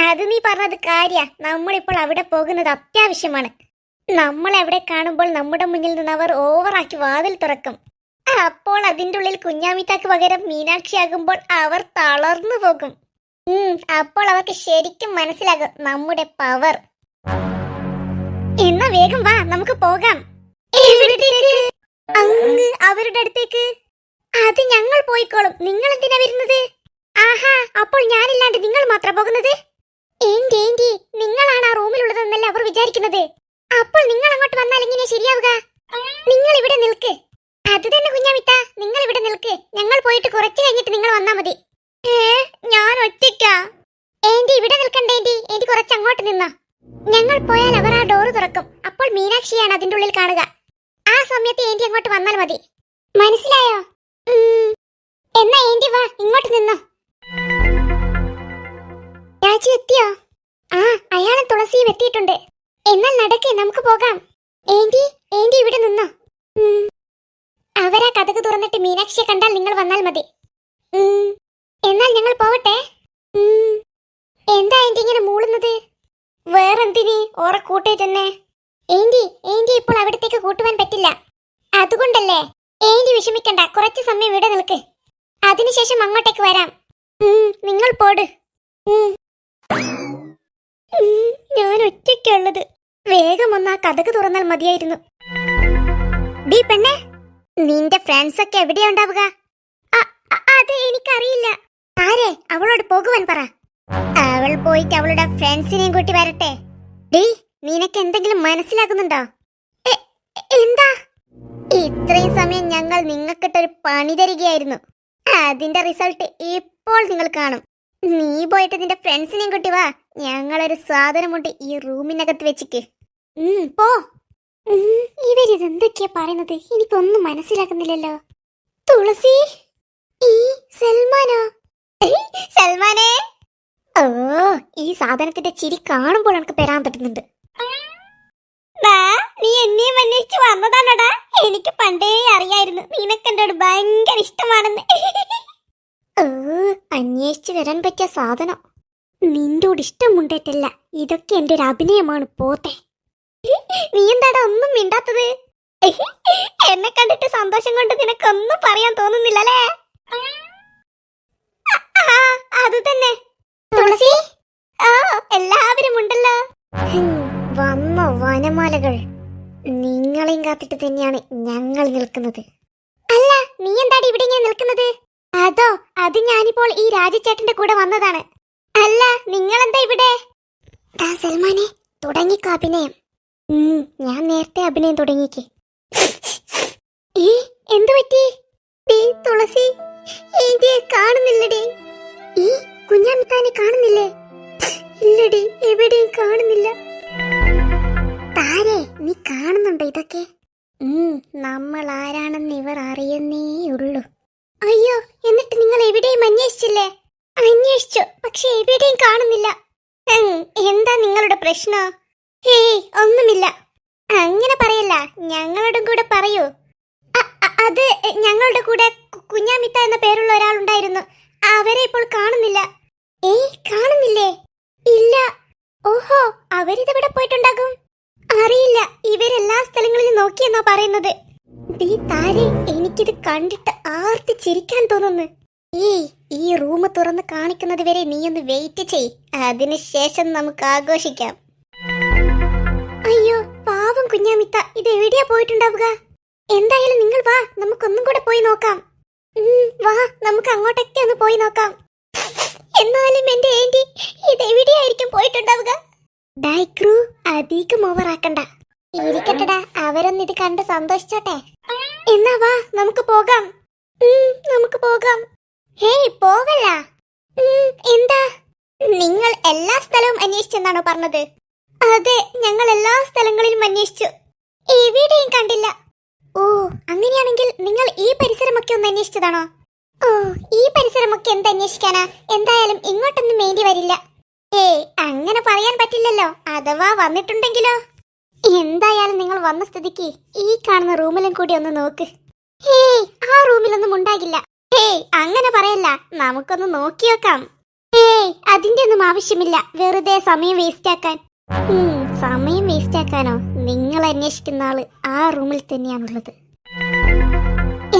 അത് നീ പറഞ്ഞത് കാര്യ. നമ്മളിപ്പോൾ അവിടെ പോകുന്നത് അത്യാവശ്യമാണ്. നമ്മൾ അവിടെ കാണുമ്പോൾ നമ്മുടെ മുന്നിൽ നിന്ന് അവർ ഓവറാക്കി വാതിൽ തുറക്കും. അപ്പോൾ അതിൻ്റെ ഉള്ളിൽ കുഞ്ഞാമിത്താക്ക് പകരം മീനാക്ഷി ആകുമ്പോൾ അവർ തളർന്നു പോകും. അപ്പോൾ അവർക്ക് ശരിക്കും മനസ്സിലാകും നമ്മുടെ പവർ. എന്നാ വേഗം വാ, നമുക്ക് പോകാം. അങ്ങ് അവരുടെ അടുത്തേക്ക്? അത് ഞങ്ങൾ പോയിക്കോളും, നിങ്ങൾ എന്തിനാ വരുന്നത്? ആഹാ, അപ്പോൾ ഞാനില്ലാണ്ട് നിങ്ങൾ മാത്രം പോകുന്നത്? ഏന്റി, നിങ്ങളാണ് ആ റൂമിലുള്ളതെന്നല്ല അവർ വിചാരിക്കുന്നത്. അപ്പോൾ നിങ്ങൾ അങ്ങോട്ട് വന്നാൽ എങ്ങനെ ശരിയാവുക? നിങ്ങൾ ഇവിടെ നിൽക്ക്. അത് തന്നെ കുഞ്ഞാമിത്ത, നിങ്ങൾ ഇവിടെ നിൽക്ക്. ഞങ്ങൾ പോയിട്ട് കുറച്ച് കഴിഞ്ഞിട്ട് നിങ്ങൾ വന്നാ മതി. ഞാൻ ഒറ്റയ്ക്കാ? ഏന്റി ഇവിടെ നിൽക്കണ്ട ഏന്റി, ഏന്റി കുറച്ച് അങ്ങോട്ട് നിന്നോ. ഞങ്ങൾ പോയാൽ അവർ ആ ഡോറ് തുറക്കും. അപ്പോൾ മീനാക്ഷിയാണ് അതിന്റെ ഉള്ളിൽ കാണുക. ആ സമയത്ത് ഏന്റി അങ്ങോട്ട് വന്നാൽ മതി. മനസ്സിലായോ? എന്നാ ഏന്റി വാ, ഇങ്ങോട്ട് നിന്നോ. രാജു എത്തിയോ? ആ, അയാളും തുളസിയും എത്തിയിട്ടുണ്ട്. എന്നാൽ നടക്കേ, നമുക്ക് പോകാം. ഏന്റി ഇവിടെ നിന്നോ. അവരാ കഥക് തുറന്നിട്ട് മീനാക്ഷിയെ കണ്ടാൽ നിങ്ങൾ വന്നാൽ മതി. എന്നാൽ ഞങ്ങൾ പോവട്ടെ. എന്താ ഏന്റി ഇങ്ങനെ മൂളുന്നത്? വേറെന്തിനി, ഓറെ കൂട്ടേറ്റന്നെ. ഏന്റി ഇപ്പോൾ അവിടത്തേക്ക് കൂട്ടുവാൻ പറ്റില്ല. അതുകൊണ്ടല്ലേ. ഏന്റി വിഷമിക്കണ്ട, കുറച്ച് സമയം ഇവിടെ നിൽക്ക്. അതിനുശേഷം അങ്ങോട്ടേക്ക് വരാം. നിങ്ങൾ പോട്. ഞാൻ ഒറ്റയ്ക്കുള്ളത്. വേഗം ഒന്ന് ആ കഥക് തുറന്നാൽ മതിയായിരുന്നു. ഡീ പെണ്ണെ, നിന്റെ ഫ്രണ്ട്സ് ഒക്കെ എവിടെയാ ഉണ്ടാവുക? അത് എനിക്കറിയില്ല. ആരെ? അവളോട് പോകുവാൻ പറ. അവൾ പോയിട്ട് അവളുടെ ഫ്രണ്ട്സിനെയും കൂട്ടി വരട്ടെ. ഡീ, നിനക്ക് എന്തെങ്കിലും മനസ്സിലാകുന്നുണ്ടോ? എന്താ? ഇത്രയും സമയം ഞങ്ങൾ നിങ്ങൾക്കിട്ടൊരു പണി തരികയായിരുന്നു. അതിന്റെ റിസൾട്ട് ഇപ്പോൾ നിങ്ങൾ കാണും. നീ പോയിട്ട് നിന്റെ ഫ്രണ്ട്സിനെയും കൂട്ടി വാ. ഞങ്ങളൊരു സാധനമുണ്ട് ഈ റൂമിനകത്ത് വെച്ചിക്ക്. പോ. ഇവരിതെന്തൊക്കെയാ പറയുന്നത്? എനിക്കൊന്നും മനസ്സിലാക്കുന്നില്ലല്ലോ. തുളസി, ഈ സൽമാനോ? സൽമാനെ! ഓ, ഈ സാധനത്തിന്റെ ചിരി കാണുമ്പോൾ എനിക്ക് പെരാൻ തട്ടുന്നുണ്ട്. നീ എന്നെയും അന്വേഷിച്ച് വന്നതാണോടാ? എനിക്ക് പണ്ടേ അറിയായിരുന്നു നിനക്ക് എന്നോട് ഭയങ്കര ഇഷ്ടമാണെന്ന്. ഓ, അന്വേഷിച്ച് വരാൻ പറ്റിയ സാധനം. നിന്നോട് ഇഷ്ടമുണ്ടേറ്റല്ല, ഇതൊക്കെ എന്റെ ഒരു അഭിനയമാണ്. പോത്തെ, നീ എന്താടാ ഒന്നും മിണ്ടാത്തത്? എന്നെ കണ്ടിട്ട് സന്തോഷം കൊണ്ട് നിനക്കൊന്നും പറയാൻ തോന്നുന്നില്ലല്ലേ? അത് തന്നെ തുളസി. എല്ലാവരും ഉണ്ടല്ലോ. വന്ന വനമാലകൾ, നിങ്ങളെയും കാത്തിട്ട് തന്നെയാണ് ഞങ്ങൾ നിൽക്കുന്നത്. അല്ല, നീ എന്താടി ഇവിടെ ഞാൻ നിൽക്കുന്നത്? അതോ, അത് ഞാനിപ്പോൾ ഈ രാജചേട്ടന്റെ കൂടെ വന്നതാണ്. അല്ല, നിങ്ങളെന്താ ഇവിടെ? സൽമാനെ, തുടങ്ങിക്കോ അഭിനയം. ഞാൻ നേരത്തെ അഭിനയം തുടങ്ങിക്ക്. എന്തു പറ്റി? തുളസി, കാണുന്നില്ലടി. ഈ കുഞ്ഞാമിത്താനെ കാണുന്നില്ലേ? ഇല്ലടി, എവിടെയും കാണുന്നില്ല. താരേ, നീ കാണുന്നുണ്ടോ ഇതൊക്കെ? നമ്മൾ ആരാണെന്ന് ഇവർ അറിയുന്നേ ഉള്ളൂ. അയ്യോ, എന്നിട്ട് നിങ്ങൾ എവിടെയും അന്വേഷിച്ചില്ലേ? അന്വേഷിച്ചു, പക്ഷെ എവിടെയും കാണുന്നില്ല. എന്താ നിങ്ങളുടെ പ്രശ്നം? ഒന്നുമില്ല. അങ്ങനെ പറയല്ല, ഞങ്ങളുടെ കൂടെ പറയൂ. അത് ഞങ്ങളുടെ കൂടെ കുഞ്ഞാമിത്ത എന്ന പേരുള്ള ഒരാളുണ്ടായിരുന്നു. അവരെ ഇപ്പോൾ കാണുന്നില്ല. കാണുന്നില്ലേ? ഇല്ല. ഓഹോ, അവരിതെവിടെ പോയിട്ടുണ്ടാകും? അറിയില്ല. ഇവരെല്ലാ സ്ഥലങ്ങളിലും നോക്കിയെന്നാ പറയുന്നത്. താരെ, എനിക്കിത് കണ്ടിട്ട് ആർത്തി ചിരിക്കാൻ തോന്നുന്നു. ഈ റൂം തുറന്ന് കാണിക്കുന്നത് വരെ നീ ഒന്ന് വെയിറ്റ് ചെയ്. അതിനുശേഷം നമുക്ക് ആഘോഷിക്കാം. അയ്യോ, പാവം കുഞ്ഞാമിത്ത, ഇത് എവിടെയാ പോയിട്ടുണ്ടാവുക? എന്തായാലും നിങ്ങൾ വാ, നമുക്കൊന്നും കൂടെ പോയി നോക്കാം. വാ, നമുക്ക് അങ്ങോട്ടൊക്കെ ഒന്ന് പോയി നോക്കാം. എന്നാലും എന്റെ ഏന്റി ഇത് എവിടെയായിരിക്കും പോയിട്ടുണ്ടാവുക? ഡൈക്രൂ, അധികം ഓവറാക്കണ്ട. ഇരിക്കട്ടടാ, അവരൊന്നും ഇത് കണ്ട് സന്തോഷിച്ചോട്ടെ. എന്നാ വാ, നമുക്ക് പോകാം. നമുക്ക് പോകാം. പോകല്ല. എന്താ? നിങ്ങൾ എല്ലാ സ്ഥലവും അന്വേഷിച്ചെന്നാണോ പറഞ്ഞത്? അതെ, ഞങ്ങൾ എല്ലാ സ്ഥലങ്ങളിലും അന്വേഷിച്ചു, എവിടെയും കണ്ടില്ല. ഓ, അങ്ങനെയാണെങ്കിൽ നിങ്ങൾ ഈ പരിസരമൊക്കെ ഒന്ന് അന്വേഷിച്ചതാണോ? ഓ, ഈ പരിസരമൊക്കെ എന്ത് അന്വേഷിക്കാനാ? എന്തായാലും ഇങ്ങോട്ടൊന്നും വേണ്ടി വരില്ല. അങ്ങനെ പറയാൻ പറ്റില്ലല്ലോ. അഥവാ വന്നിട്ടുണ്ടെങ്കിലോ? എന്തായാലും നിങ്ങൾ വന്ന സ്ഥിതിക്ക് ഈ കാണുന്ന റൂമിലും കൂടി ഒന്ന് നോക്ക്. ആ റൂമിലൊന്നും ഉണ്ടാകില്ല. അങ്ങനെ പറയല്ല, നമുക്കൊന്ന് നോക്കി നോക്കാം. അതിന്റെ ഒന്നും ആവശ്യമില്ല, വെറുതെ സമയം വേസ്റ്റ് ആക്കാൻ. സമയം വേസ്റ്റ് ആക്കാനോ? നിങ്ങൾ അന്വേഷിക്കുന്ന ആള് ആ റൂമിൽ തന്നെയാണുള്ളത്.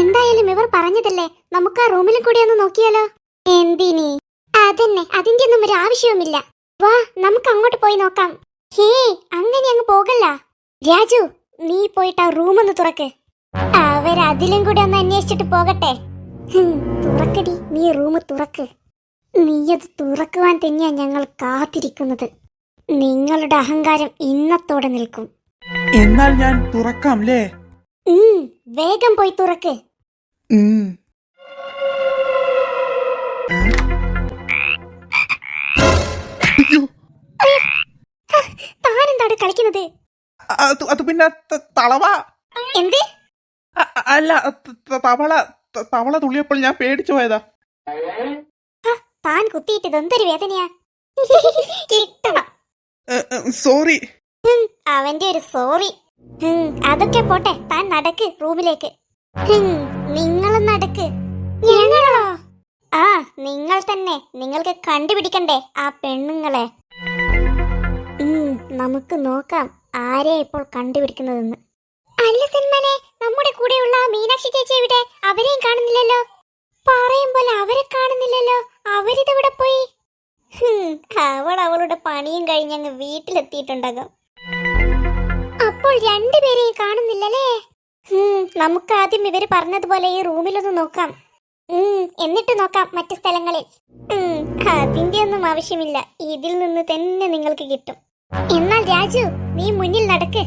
എന്തായാലും ഇവർ പറഞ്ഞതല്ലേ, നമുക്ക് ആ റൂമിലും കൂടി ഒന്ന് നോക്കിയാലോ? എന്തിനി? അതന്നെ, അതിന്റെ ഒന്നും ഒരു ആവശ്യവുമില്ല. വാ, നമുക്ക് അങ്ങോട്ട് പോയി നോക്കാം. അങ്ങനെ അങ്ങ് പോകല്ല. രാജു, നീ പോയിട്ട് ആ റൂം ഒന്ന് തുറക്ക്. അവൻ അവരതിലും കൂടി ഒന്ന് അന്വേഷിച്ചിട്ട് പോകട്ടെ. തുറക്കടി, നീ റൂം തുറക്ക്. നീയത് തുറക്കുവാൻ തന്നെയാ ഞങ്ങൾ കാത്തിരിക്കുന്നത്. നിങ്ങളുടെ അഹങ്കാരം ഇന്നത്തോടെ നിൽക്കും. എന്നാൽ ഞാൻ തുറക്കാം അല്ലേ? വേഗം പോയി തുറക്ക്. താനെന്താണ് കളിക്കുന്നത്? അത് പിന്നെ തളവ. എന്ത്? അല്ല, തവള തുള്ളിയപ്പോൾ ഞാൻ പേടിച്ചു പോയതാ. താൻ കുത്തിയിട്ടത് എന്തൊരു വേദനയാ. കിട്ടണം. സോറി. അവന്റെ ഒരു സോറി. അതൊക്കെ പോട്ടെ, താൻ നടക്ക് റൂമിലേക്ക്. നിങ്ങളും നടക്ക്. ഞങ്ങളോ? ആ, നിങ്ങൾ തന്നെ. നിങ്ങൾക്ക് കണ്ടുപിടിക്കണ്ടേ ആ പെണ്ണുങ്ങളെ? നമുക്ക് നോക്കാം ആരെ ഇപ്പോൾ കണ്ടുപിടിക്കുന്നതെന്ന്. അല്ല സൽമാനെ, നമ്മുടെ കൂടെയുള്ള മീനാക്ഷി ചേച്ചി എവിടെ? അവരെയും കാണുന്നില്ലല്ലോ. പറയുമ്പോൾ അവരെ കാണുന്നില്ലല്ലോ. അവരിതെവിടെ പോയി? അവൾ അവളുടെ പണിയും കഴിഞ്ഞങ്ങ് വീട്ടിലെത്തിയിട്ടുണ്ടാകും. അപ്പോൾ രണ്ടുപേരെയും കാണുന്നില്ലല്ലേ? നമുക്ക് ആദ്യം ഇവര് പറഞ്ഞതുപോലെ ഈ റൂമിലൊന്ന് നോക്കാം. എന്നിട്ട് നോക്കാം മറ്റു സ്ഥലങ്ങളിൽ. അതിന്റെ ഒന്നും ആവശ്യമില്ല, ഇതിൽ നിന്ന് തന്നെ നിങ്ങൾക്ക് കിട്ടും. എന്നാൽ രാജു, നീ മുന്നിൽ നടക്ക്.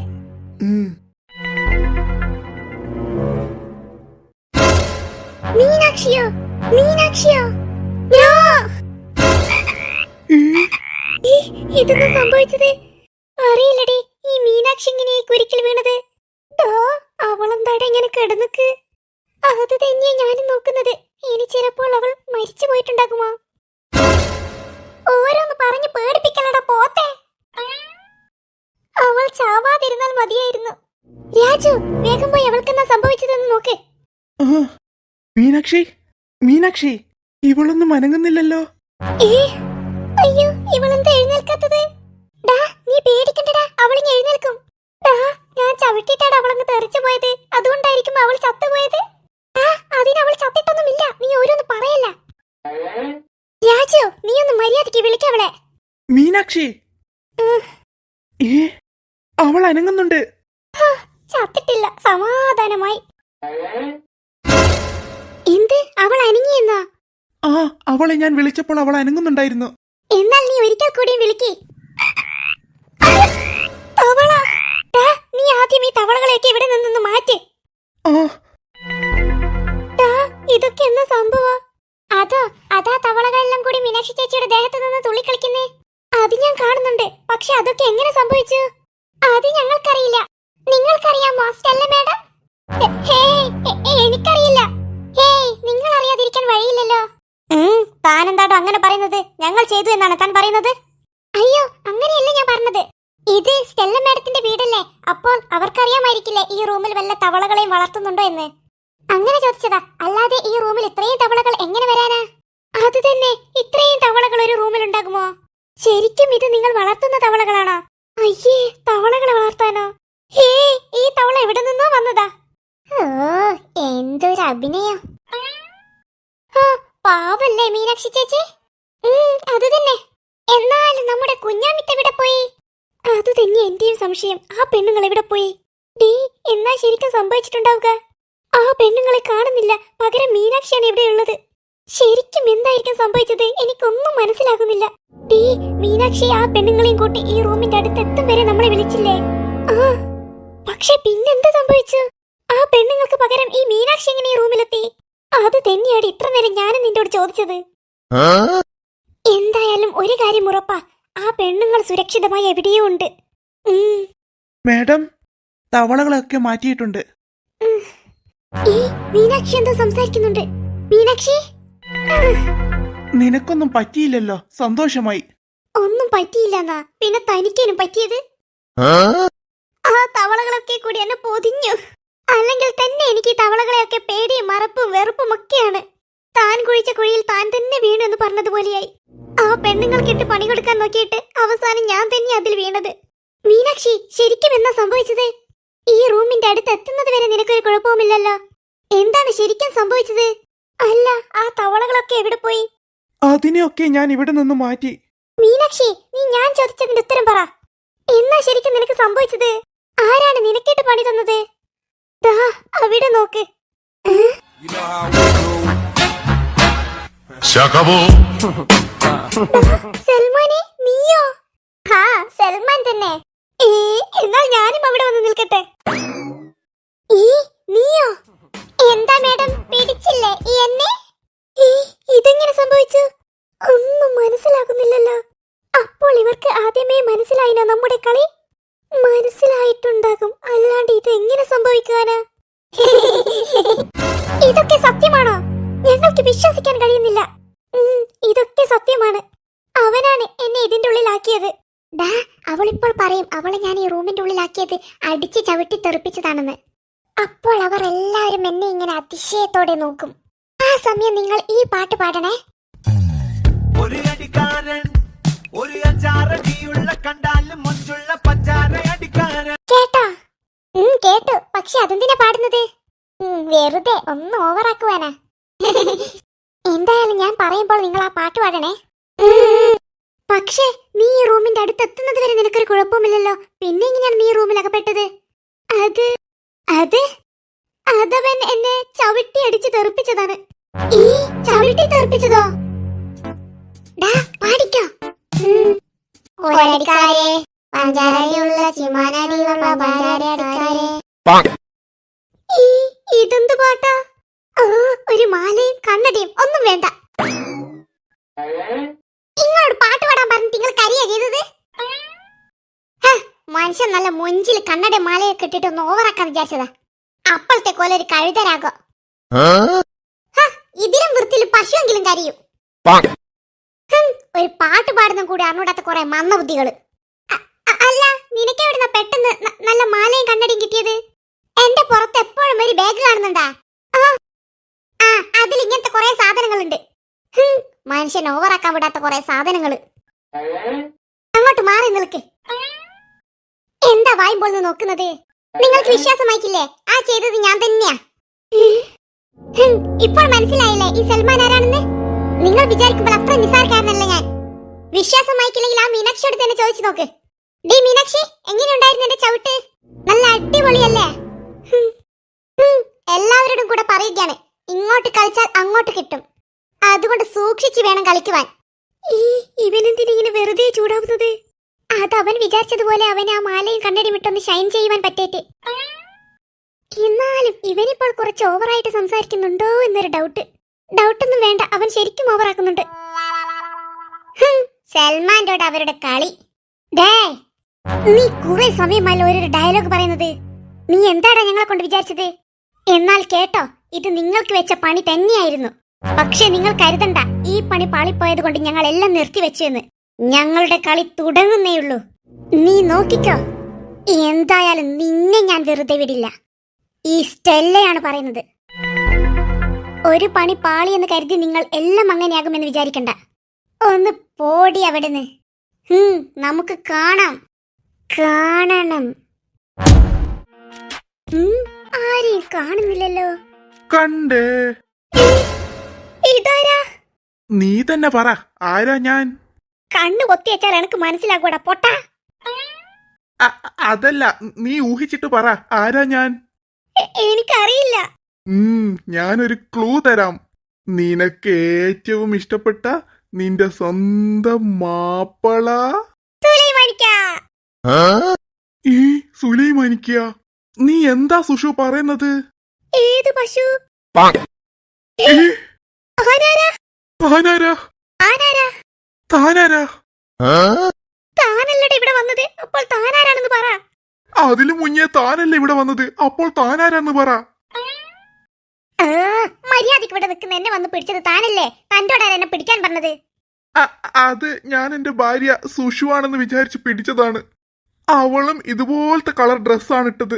മീനാക്ഷിയോ? മീനാക്ഷിയോ? ഇതൊന്നും സംഭവിച്ചത് അറിയില്ലടി. ഈ മീനാക്ഷി ഇങ്ങനെ ഈ കുരിക്കിൽ വീണത്. അവളെന്താടെ ഇങ്ങനെ കിടന്നിക്ക്? അത് തന്നെയാ ഞാനും നോക്കുന്നത്. ഇനി ചിലപ്പോൾ അവൾ മരിച്ചു പോയിട്ടുണ്ടാകുമോ? ഓരോന്ന് പറഞ്ഞു പേടിപ്പിക്കലടാ പോത്തെ. അവൾ ചാവാതിരുന്നാൽ മതിയായിരുന്നു. രാജു, വേഗം പോയി അവൾക്കെന്നാ സംഭവിച്ചതെന്ന് നോക്ക്. മീനാക്ഷി, മീനാക്ഷി, ഇവളൊന്നും അനങ്ങുന്നില്ലല്ലോ. അയ്യോ, ഇവളെന്താ എഴുന്നേൽക്കാത്തത്? നീ പേടിക്കണ്ടടാ, അവളിങ്ങ് എഴുന്നേൽക്കും. ഞാൻ ചവിട്ടിട്ടാണ് അവളങ്ങ് തെറിച്ചു പോയത്. അതുകൊണ്ടായിരിക്കും അവൾ ചത്തുപോയത്. അതിനവൾ ചത്തിട്ടൊന്നുമില്ല. നീ ഓരോന്ന് പറയല്ല. രാജു, നീ ഒന്ന് മര്യാദയ്ക്ക് വിളിക്കവളെ. മീനാക്ഷി, അവൾ അനങ്ങുന്നുണ്ട്. ചത്തിട്ടില്ല, സമാധാനമായി. എന്ത്? അവൾ അനങ്ങിയെന്നാ? അവളെ ഞാൻ വിളിച്ചപ്പോൾ അവൾ അനങ്ങുന്നുണ്ടായിരുന്നു. എന്നാൽ നീ ഒരിക്കൽ കൂടിയും വിളിക്ക്. തവള, നീ ആദ്യം ഈ തവളകളെയൊക്കെ ഇവിടെ നിന്നൊന്ന് മാറ്റ്. ഇതൊക്കെ എന്നാ സംഭവം? അതാ തവളകളെല്ലാം കൂടി മീനാക്ഷി ചേച്ചിയുടെ ദേഹത്ത് നിന്ന് തുള്ളിക്കളിക്കുന്നേ. അത് ഞാൻ കാണുന്നുണ്ട്. പക്ഷെ അതൊക്കെ എങ്ങനെ സംഭവിച്ചു? അത് ഞങ്ങൾക്കറിയില്ല. നിങ്ങൾക്കറിയാമോ സ്റ്റെല്ല മാഡം? എനിക്കറിയില്ല. നിങ്ങൾ അറിയാതിരിക്കാൻ വഴിയില്ലല്ലോ. താനെന്താടോ അങ്ങനെ പറയുന്നത്? ഞങ്ങൾ ചെയ്തു എന്നാണ് താൻ പറയുന്നത്? അയ്യോ, അങ്ങനെയല്ല ഞാൻ പറഞ്ഞത്. ഇത് സ്റ്റെല്ല മാഡത്തിന്റെ വീടല്ലേ, അപ്പോൾ അവർക്കറിയാമായിരിക്കില്ലേ ഈ റൂമിൽ വല്ല തവളകളെയും വളർത്തുന്നുണ്ടോ എന്ന്. അങ്ങനെ ചോദിച്ചതാ, അല്ലാതെ ഈ റൂമിൽ ഇത്രയും തവളകൾ എങ്ങനെ വരാനാ? അത് തന്നെ, ഇത്രയും തവളകൾ ഒരു റൂമിൽ ഉണ്ടാകുമോ? ശരിക്കും ഇത് നിങ്ങൾ വളർത്തുന്ന തവളകളാണോ? അയ്യേ, തവളകളെ വളർത്താനോ? ഈ തവള എവിടെ നിന്നോ വന്നതാ. എന്തൊരു അഭിനയം. പാവല്ലേ മീനാക്ഷി ചേച്ചി? അത് തന്നെ. എന്നാലും നമ്മുടെ കുഞ്ഞാമിത്ത് എവിടെ പോയി? അത് തന്നെ എന്റെയും സംശയം. ആ പെണ്ണുങ്ങൾ എവിടെ പോയി? എന്നാ ശരിക്കും സംഭവിച്ചിട്ടുണ്ടാവുക? ആ പെണ്ണുങ്ങളെ കാണുന്നില്ല, പകരം മീനാക്ഷിയാണ് ഇവിടെയുള്ളത്. ശരിക്കും എന്തായിരിക്കും സംഭവിച്ചത്? എനിക്കൊന്നും മനസ്സിലാകുന്നില്ല. മീനാക്ഷി ആ പെണ്ണുങ്ങളെയും കൂട്ടി ഈ റൂമിന്റെ അടുത്ത് എത്തും വരെ നമ്മളെ വിളിച്ചില്ലേ? പക്ഷെ പിന്നെന്ത് സംഭവിച്ചു? ആ പെണ്ണുങ്ങൾക്ക് പകരം ഈ മീനാക്ഷി എങ്ങനെ ഈ റൂമിലെത്തി? അത് തന്നെയാണ് ഇത്ര നേരം ഞാനും നിന്നോട് ചോദിച്ചത്. എന്തായാലും ഒരു കാര്യം ഉറപ്പാ, ആ പെണ്ണുങ്ങൾ സുരക്ഷിതമായി എവിടെയോ ഉണ്ട്. മാഡം, തവളകളൊക്കെ മാറ്റിയിട്ടുണ്ട്. മീനാക്ഷി എന്തോ സംസാരിക്കുന്നുണ്ട്. മീനാക്ഷി, നിനക്കൊന്നും പറ്റിയില്ലല്ലോ, സന്തോഷമായി. ഒന്നും പറ്റിയില്ലെന്നാ? പിന്നെ തനിക്കേനും പറ്റിയത്? ആ തവളകളൊക്കെ കൂടി എന്നെ പൊതിഞ്ഞു. അല്ലെങ്കിൽ തന്നെ എനിക്ക് ഈ തവളകളെയൊക്കെ പേടിയും മറപ്പും വെറുപ്പും ഒക്കെയാണ്. താൻ കുഴിച്ച കുഴിയിൽ താൻ തന്നെ വീണു എന്ന് പറഞ്ഞതുപോലെയായി. ആ പെണ്ണുങ്ങൾക്കിട്ട് പണി കൊടുക്കാൻ നോക്കിയിട്ട് അവസാനം ഞാൻ തന്നെ അതിൽ വീണത്. മീനാക്ഷി, ശരിക്കും എന്നാ സംഭവിച്ചത്? ഈ റൂമിന്റെ അടുത്ത് എത്തുന്നത് വരെ നിനക്കൊരു കുഴപ്പവുമില്ലല്ലോ. എന്താണ് ശരിക്കും സംഭവിച്ചത്? അല്ല, ആ തവളകളൊക്കെ എവിടെ പോയി? അതിനെയൊക്കെ ഞാൻ ഇവിടെ നിന്ന് മാറ്റി. മീനാക്ഷി, നീ ഞാൻ ചോദിച്ചതിന്റെ ഉത്തരം പറ. എന്നാ ശരിക്കും നിനക്ക് സംഭവിച്ചത്? ആരാണ് നിനക്കിട്ട് പണി തന്നത്? ദാ അവിടെ നോക്ക്. സൽമാനെ നീയോ? ഹാ സൽമാൻ തന്നെ. എന്നാൽ ഞാനും അവിടെ വന്ന് നിൽക്കട്ടെ. നീയോ? എന്താ മേഡം പിടിച്ചില്ലേ എന്നെ? ഇതെങ്ങനെ സംഭവിച്ചു? ഒന്നും മനസ്സിലാകുന്നില്ലല്ലോ. അപ്പോൾ ഇവർക്ക് ആദ്യമേ മനസ്സിലായിനോ നമ്മുടെ കളി? മനസ്സിലായിട്ടുണ്ടാകും, അല്ലാണ്ട് ഇത് എങ്ങനെ സംഭവിക്കാനാ? ഇതൊക്കെ സത്യമാണോ? ഞങ്ങൾക്ക് വിശ്വസിക്കാൻ കഴിയുന്നില്ല. ഇതൊക്കെ സത്യമാണ്. അവനാണ് എന്നെ ഇതിന്റെ ഉള്ളിലാക്കിയത്. അവളിപ്പോൾ പറയും അവളെ ഞാൻ ഈ റൂമിന്റെ ഉള്ളിലാക്കിയത് അടിച്ച് ചവിട്ടി തെറിപ്പിച്ചതാണെന്ന്. അപ്പോൾ അവർ എല്ലാവരും എന്നെ ഇങ്ങനെ അതിശയത്തോടെ നോക്കും. ആ സമയം നിങ്ങൾ ഈ പാട്ട് പാടണേ. ഒരു അടിക്കാരൻ ഒരു അച്ചാറടിയുള്ള കണ്ടാലും മൊഞ്ചുള്ള പച്ചാര അടിക്കാരൻ. കേട്ടോ? കേട്ടു. പക്ഷെ അതെന്തിനാ പാടുന്നത്? വെറുതെ ഒന്ന് ഓവറാക്കുവാനാ. എന്തായാലും ഞാൻ പറയുമ്പോൾ നിങ്ങൾ ആ പാട്ട് പാടണേ. പക്ഷേ നീ ഈ റൂമിന്റെ അടുത്ത് എത്തുന്നത് വരെ നിനക്കൊരു കുഴപ്പമില്ലല്ലോ. പിന്നെ എങ്ങനെയാണ് നീ ഈ റൂമിൽ അകപ്പെട്ടത്? അതവൻ എന്നെ ചവിട്ടി അടിച്ച് തെറിപ്പിച്ചതാണ്. ചവിട്ടി തെറിപ്പിച്ചതോ? പാടിക്കോ. ഒരടിക്കാരെ പഞ്ചാരയുള്ള ചിമാനടിയുള്ള പഞ്ചാരടിക്കാരെ. ഇതെന്ത് പാട്ടാ? ഒരു മാലയും കണ്ണടയും ഒന്നും വേണ്ട. ഇങ്ങോട്ട് പാട്ട് പാടാൻ പറഞ്ഞിട്ട് നിങ്ങൾ കരിയാ ചെയ്തത്? മനുഷ്യൻ നല്ല മൊഞ്ചിൽ കണ്ണട മാലയൊക്കെ ഇട്ടിട്ട് ഒന്ന് ഓവറാക്കാൻ വിചാരിച്ചതാ. അപ്പോഴത്തെ പോലെ ഒരു കഴുതരാകോ. ഇതിലും വൃത്തിയിൽ പശുവെങ്കിലും കരിയും. ഒരു പാട്ട് പാടുന്ന കൂടി അറിഞ്ഞൂടാത്ത കുറെ മന്ദബുദ്ധികള്. അല്ല, നിനക്കെവിടുന്ന പെട്ടെന്ന് നല്ല മാലയും കണ്ണടയും കിട്ടിയത്? എന്റെ പുറത്ത് എപ്പോഴും ഒരു ബാഗ് കാണുന്നുണ്ടാ? അതിൽ ഇങ്ങനത്തെ കുറെ സാധനങ്ങളുണ്ട്. മനുഷ്യൻ ഓവറാക്കാൻ വിടാത്ത കുറെ സാധനങ്ങള്. അങ്ങോട്ട് മാറി നിൽക്ക്. എന്താ വായുമ്പോൾ നോക്കുന്നത്? നിങ്ങൾക്ക് വിശ്വാസമായിക്കില്ലേ ആ ചെയ്തത് ഞാൻ തന്നെയാ? ഇപ്പോൾ മനസ്സിലായില്ലേ ഈ സൽമാൻ ആരാണെന്ന്? നിങ്ങൾ വിചാരിക്കുമ്പോൾ അത്ര നിസ്സാരക്കാരനല്ല ഞാൻ. വിശ്വാസമായിക്കില്ലെങ്കിൽ ആ മീനാക്ഷിയോട് തന്നെ ചോദിച്ചു നോക്ക്. ഡി മീനാക്ഷി, എങ്ങനെയുണ്ടായിരുന്നു എന്റെ ചവിട്ട്? നല്ല അടിപൊളിയല്ലേ? എല്ലാവരോടും കൂടെ പറയുകയാണ്, ഇങ്ങോട്ട് കളിച്ചാൽ അങ്ങോട്ട് കിട്ടും. അതുകൊണ്ട് സൂക്ഷിച്ചു വേണം കളിക്കുവാൻ. ഇവനെന്തിനിങ്ങനെ വെറുതെ ചൂടാവുന്നത്? അതവൻ വിചാരിച്ചതുപോലെ അവൻ ആ മാലയും കണ്ണടിയും ഇട്ടൊന്ന് ഷൈൻ ചെയ്യുവാൻ പറ്റേറ്റ്. എന്നാലും ഇവനിപ്പോൾ കുറച്ച് ഓവറായിട്ട് സംസാരിക്കുന്നുണ്ടോ എന്നൊരു ഡൗട്ടൊന്നും വേണ്ട, അവൻ ശരിക്കും ഓവറാക്കുന്നുണ്ട്. സൽമാന്റെ അവരുടെ കളി. നീ കുറെ സമയമായല്ലോ ഒരു ഡയലോഗ് പറയുന്നത്. നീ എന്താടാ ഞങ്ങളെ കൊണ്ട് വിചാരിച്ചത്? എന്നാൽ കേട്ടോ, ഇത് നിങ്ങൾക്ക് വെച്ച പണി തന്നെയായിരുന്നു. പക്ഷെ നിങ്ങൾ കരുതണ്ട, ഈ പണി പാളിപ്പോയത് കൊണ്ട് ഞങ്ങൾ എല്ലാം നിർത്തിവെച്ചു എന്ന്. ഞങ്ങളുടെ കളി തുടങ്ങുന്നേയുള്ളൂ. നീ നോക്കിക്കോ. എന്തായാലും നിന്നെ ഞാൻ വെറുതെ വിടില്ല. ഈ സ്റ്റെല്ലയാണ് പറയുന്നത്. ഒരു പണി പാളിയെന്ന് കരുതി നിങ്ങൾ എല്ലാം അങ്ങനെയാകുമെന്ന് വിചാരിക്കണ്ട. ഒന്ന് പോടി അവിടുന്ന്. നമുക്ക് കാണണം. ആരെയും കാണുന്നില്ലല്ലോ. കണ്ടേ? ഇതാരാ? നീ തന്നെ പറ, ആരാ ഞാൻ? കണ്ണു കൊത്തി വെച്ചാൽ എനക്ക് മനസ്സിലാകൂടാ പൊട്ടാ. അതല്ല, നീ ഊഹിച്ചിട്ട് പറ, ആരാ ഞാൻ? എനിക്കറിയില്ല. ഞാനൊരു ക്ലൂ തരാം. നിനക്ക് ഏറ്റവും ഇഷ്ടപ്പെട്ട നിന്റെ സ്വന്തം മാപ്പള ഈ സുലൈമാനിക്ക. നീ എന്താ സുഷു പറയുന്നത്? ഏത് പശു? താനല്ലടെ ഇവിടെ വന്നത്, അപ്പോൾ താനാരാണെന്ന് പറ. അതിനു മുന്നേ താനല്ലേ ഇവിടെ വന്നത്, അപ്പോൾ താനാരാന്ന് പറ. മര്യാദക്ക് ഇവിടെ നിൽക്കുന്ന എന്നെ വന്ന് പിടിച്ചത് താനല്ലേ? തന്റോടാ എന്നെ പിടിക്കാൻ പറഞ്ഞത്? അത് ഞാൻ എന്റെ ഭാര്യ സുഷു ആണെന്ന് വിചാരിച്ച് പിടിച്ചതാണ്. അവളും ഇതുപോലത്തെ കളർ ഡ്രസ്സാണ് ഇട്ടത്.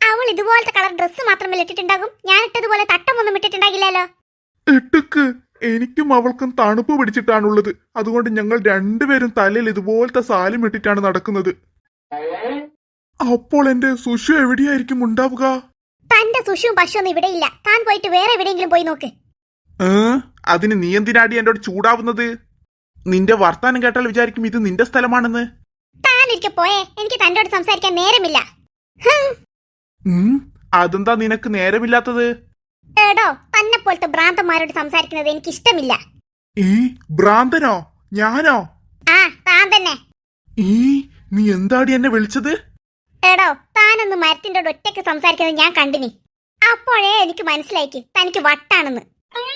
അവൾ ഇതുപോലത്തെ കളർ ഡ്രസ്സ് മാത്രമല്ല ഇട്ടിട്ടുണ്ടാകും, ഞാൻ ഇട്ടതുപോലെ തട്ടമൊന്നും ഇട്ടിട്ടുണ്ടാകില്ലല്ലോ. ഇട്ടുക്ക്, എനിക്കും അവൾക്കും തണുപ്പ് പിടിച്ചിട്ടാണുള്ളത്. അതുകൊണ്ട് ഞങ്ങൾ രണ്ടുപേരും തലയിൽ ഇതുപോലത്തെ സാലും ഇട്ടിട്ടാണ് നടക്കുന്നത്. അപ്പോൾ എന്റെ സുഷു എവിടെയായിരിക്കും ഉണ്ടാവുക? തന്റെ സുഷുവും പശുവൊന്നും ഇവിടെ ഇല്ല. താൻ പോയിട്ട് വേറെ എവിടെയെങ്കിലും പോയി നോക്ക്. അതിന് നീ എന്തിനാടി എന്നോട് ചൂടാവുന്നത്? നിന്റെ വർത്താനം കേട്ടാൽ വിചാരിക്കും ഇത് നിന്റെ സ്ഥലമാണെന്ന്. താൻ ഇരിക്കെ പോയേ, എനിക്ക് തന്നോട് സംസാരിക്കാൻ നേരമില്ല. അതെന്താ നിനക്ക് നേരമില്ലാത്തത്? എടോ, തന്നെ പോലത്തെ ഭ്രാന്തന്മാരോട് സംസാരിക്കുന്നത് എനിക്ക് ഇഷ്ടമില്ല. ഈ ഭ്രാന്തനോ? ഞാനോ? ആ, താൻ തന്നെ. ഈ നീ എന്താടി എന്നെ വിളിച്ചത്? എടോ, താനൊന്ന് മരത്തിന്റെ ഒറ്റയ്ക്ക് സംസാരിക്കുന്നത് ഞാൻ കണ്ടിനി. അപ്പോഴേ എനിക്ക് മനസ്സിലാക്കി തനിക്ക് വട്ടാണെന്ന്.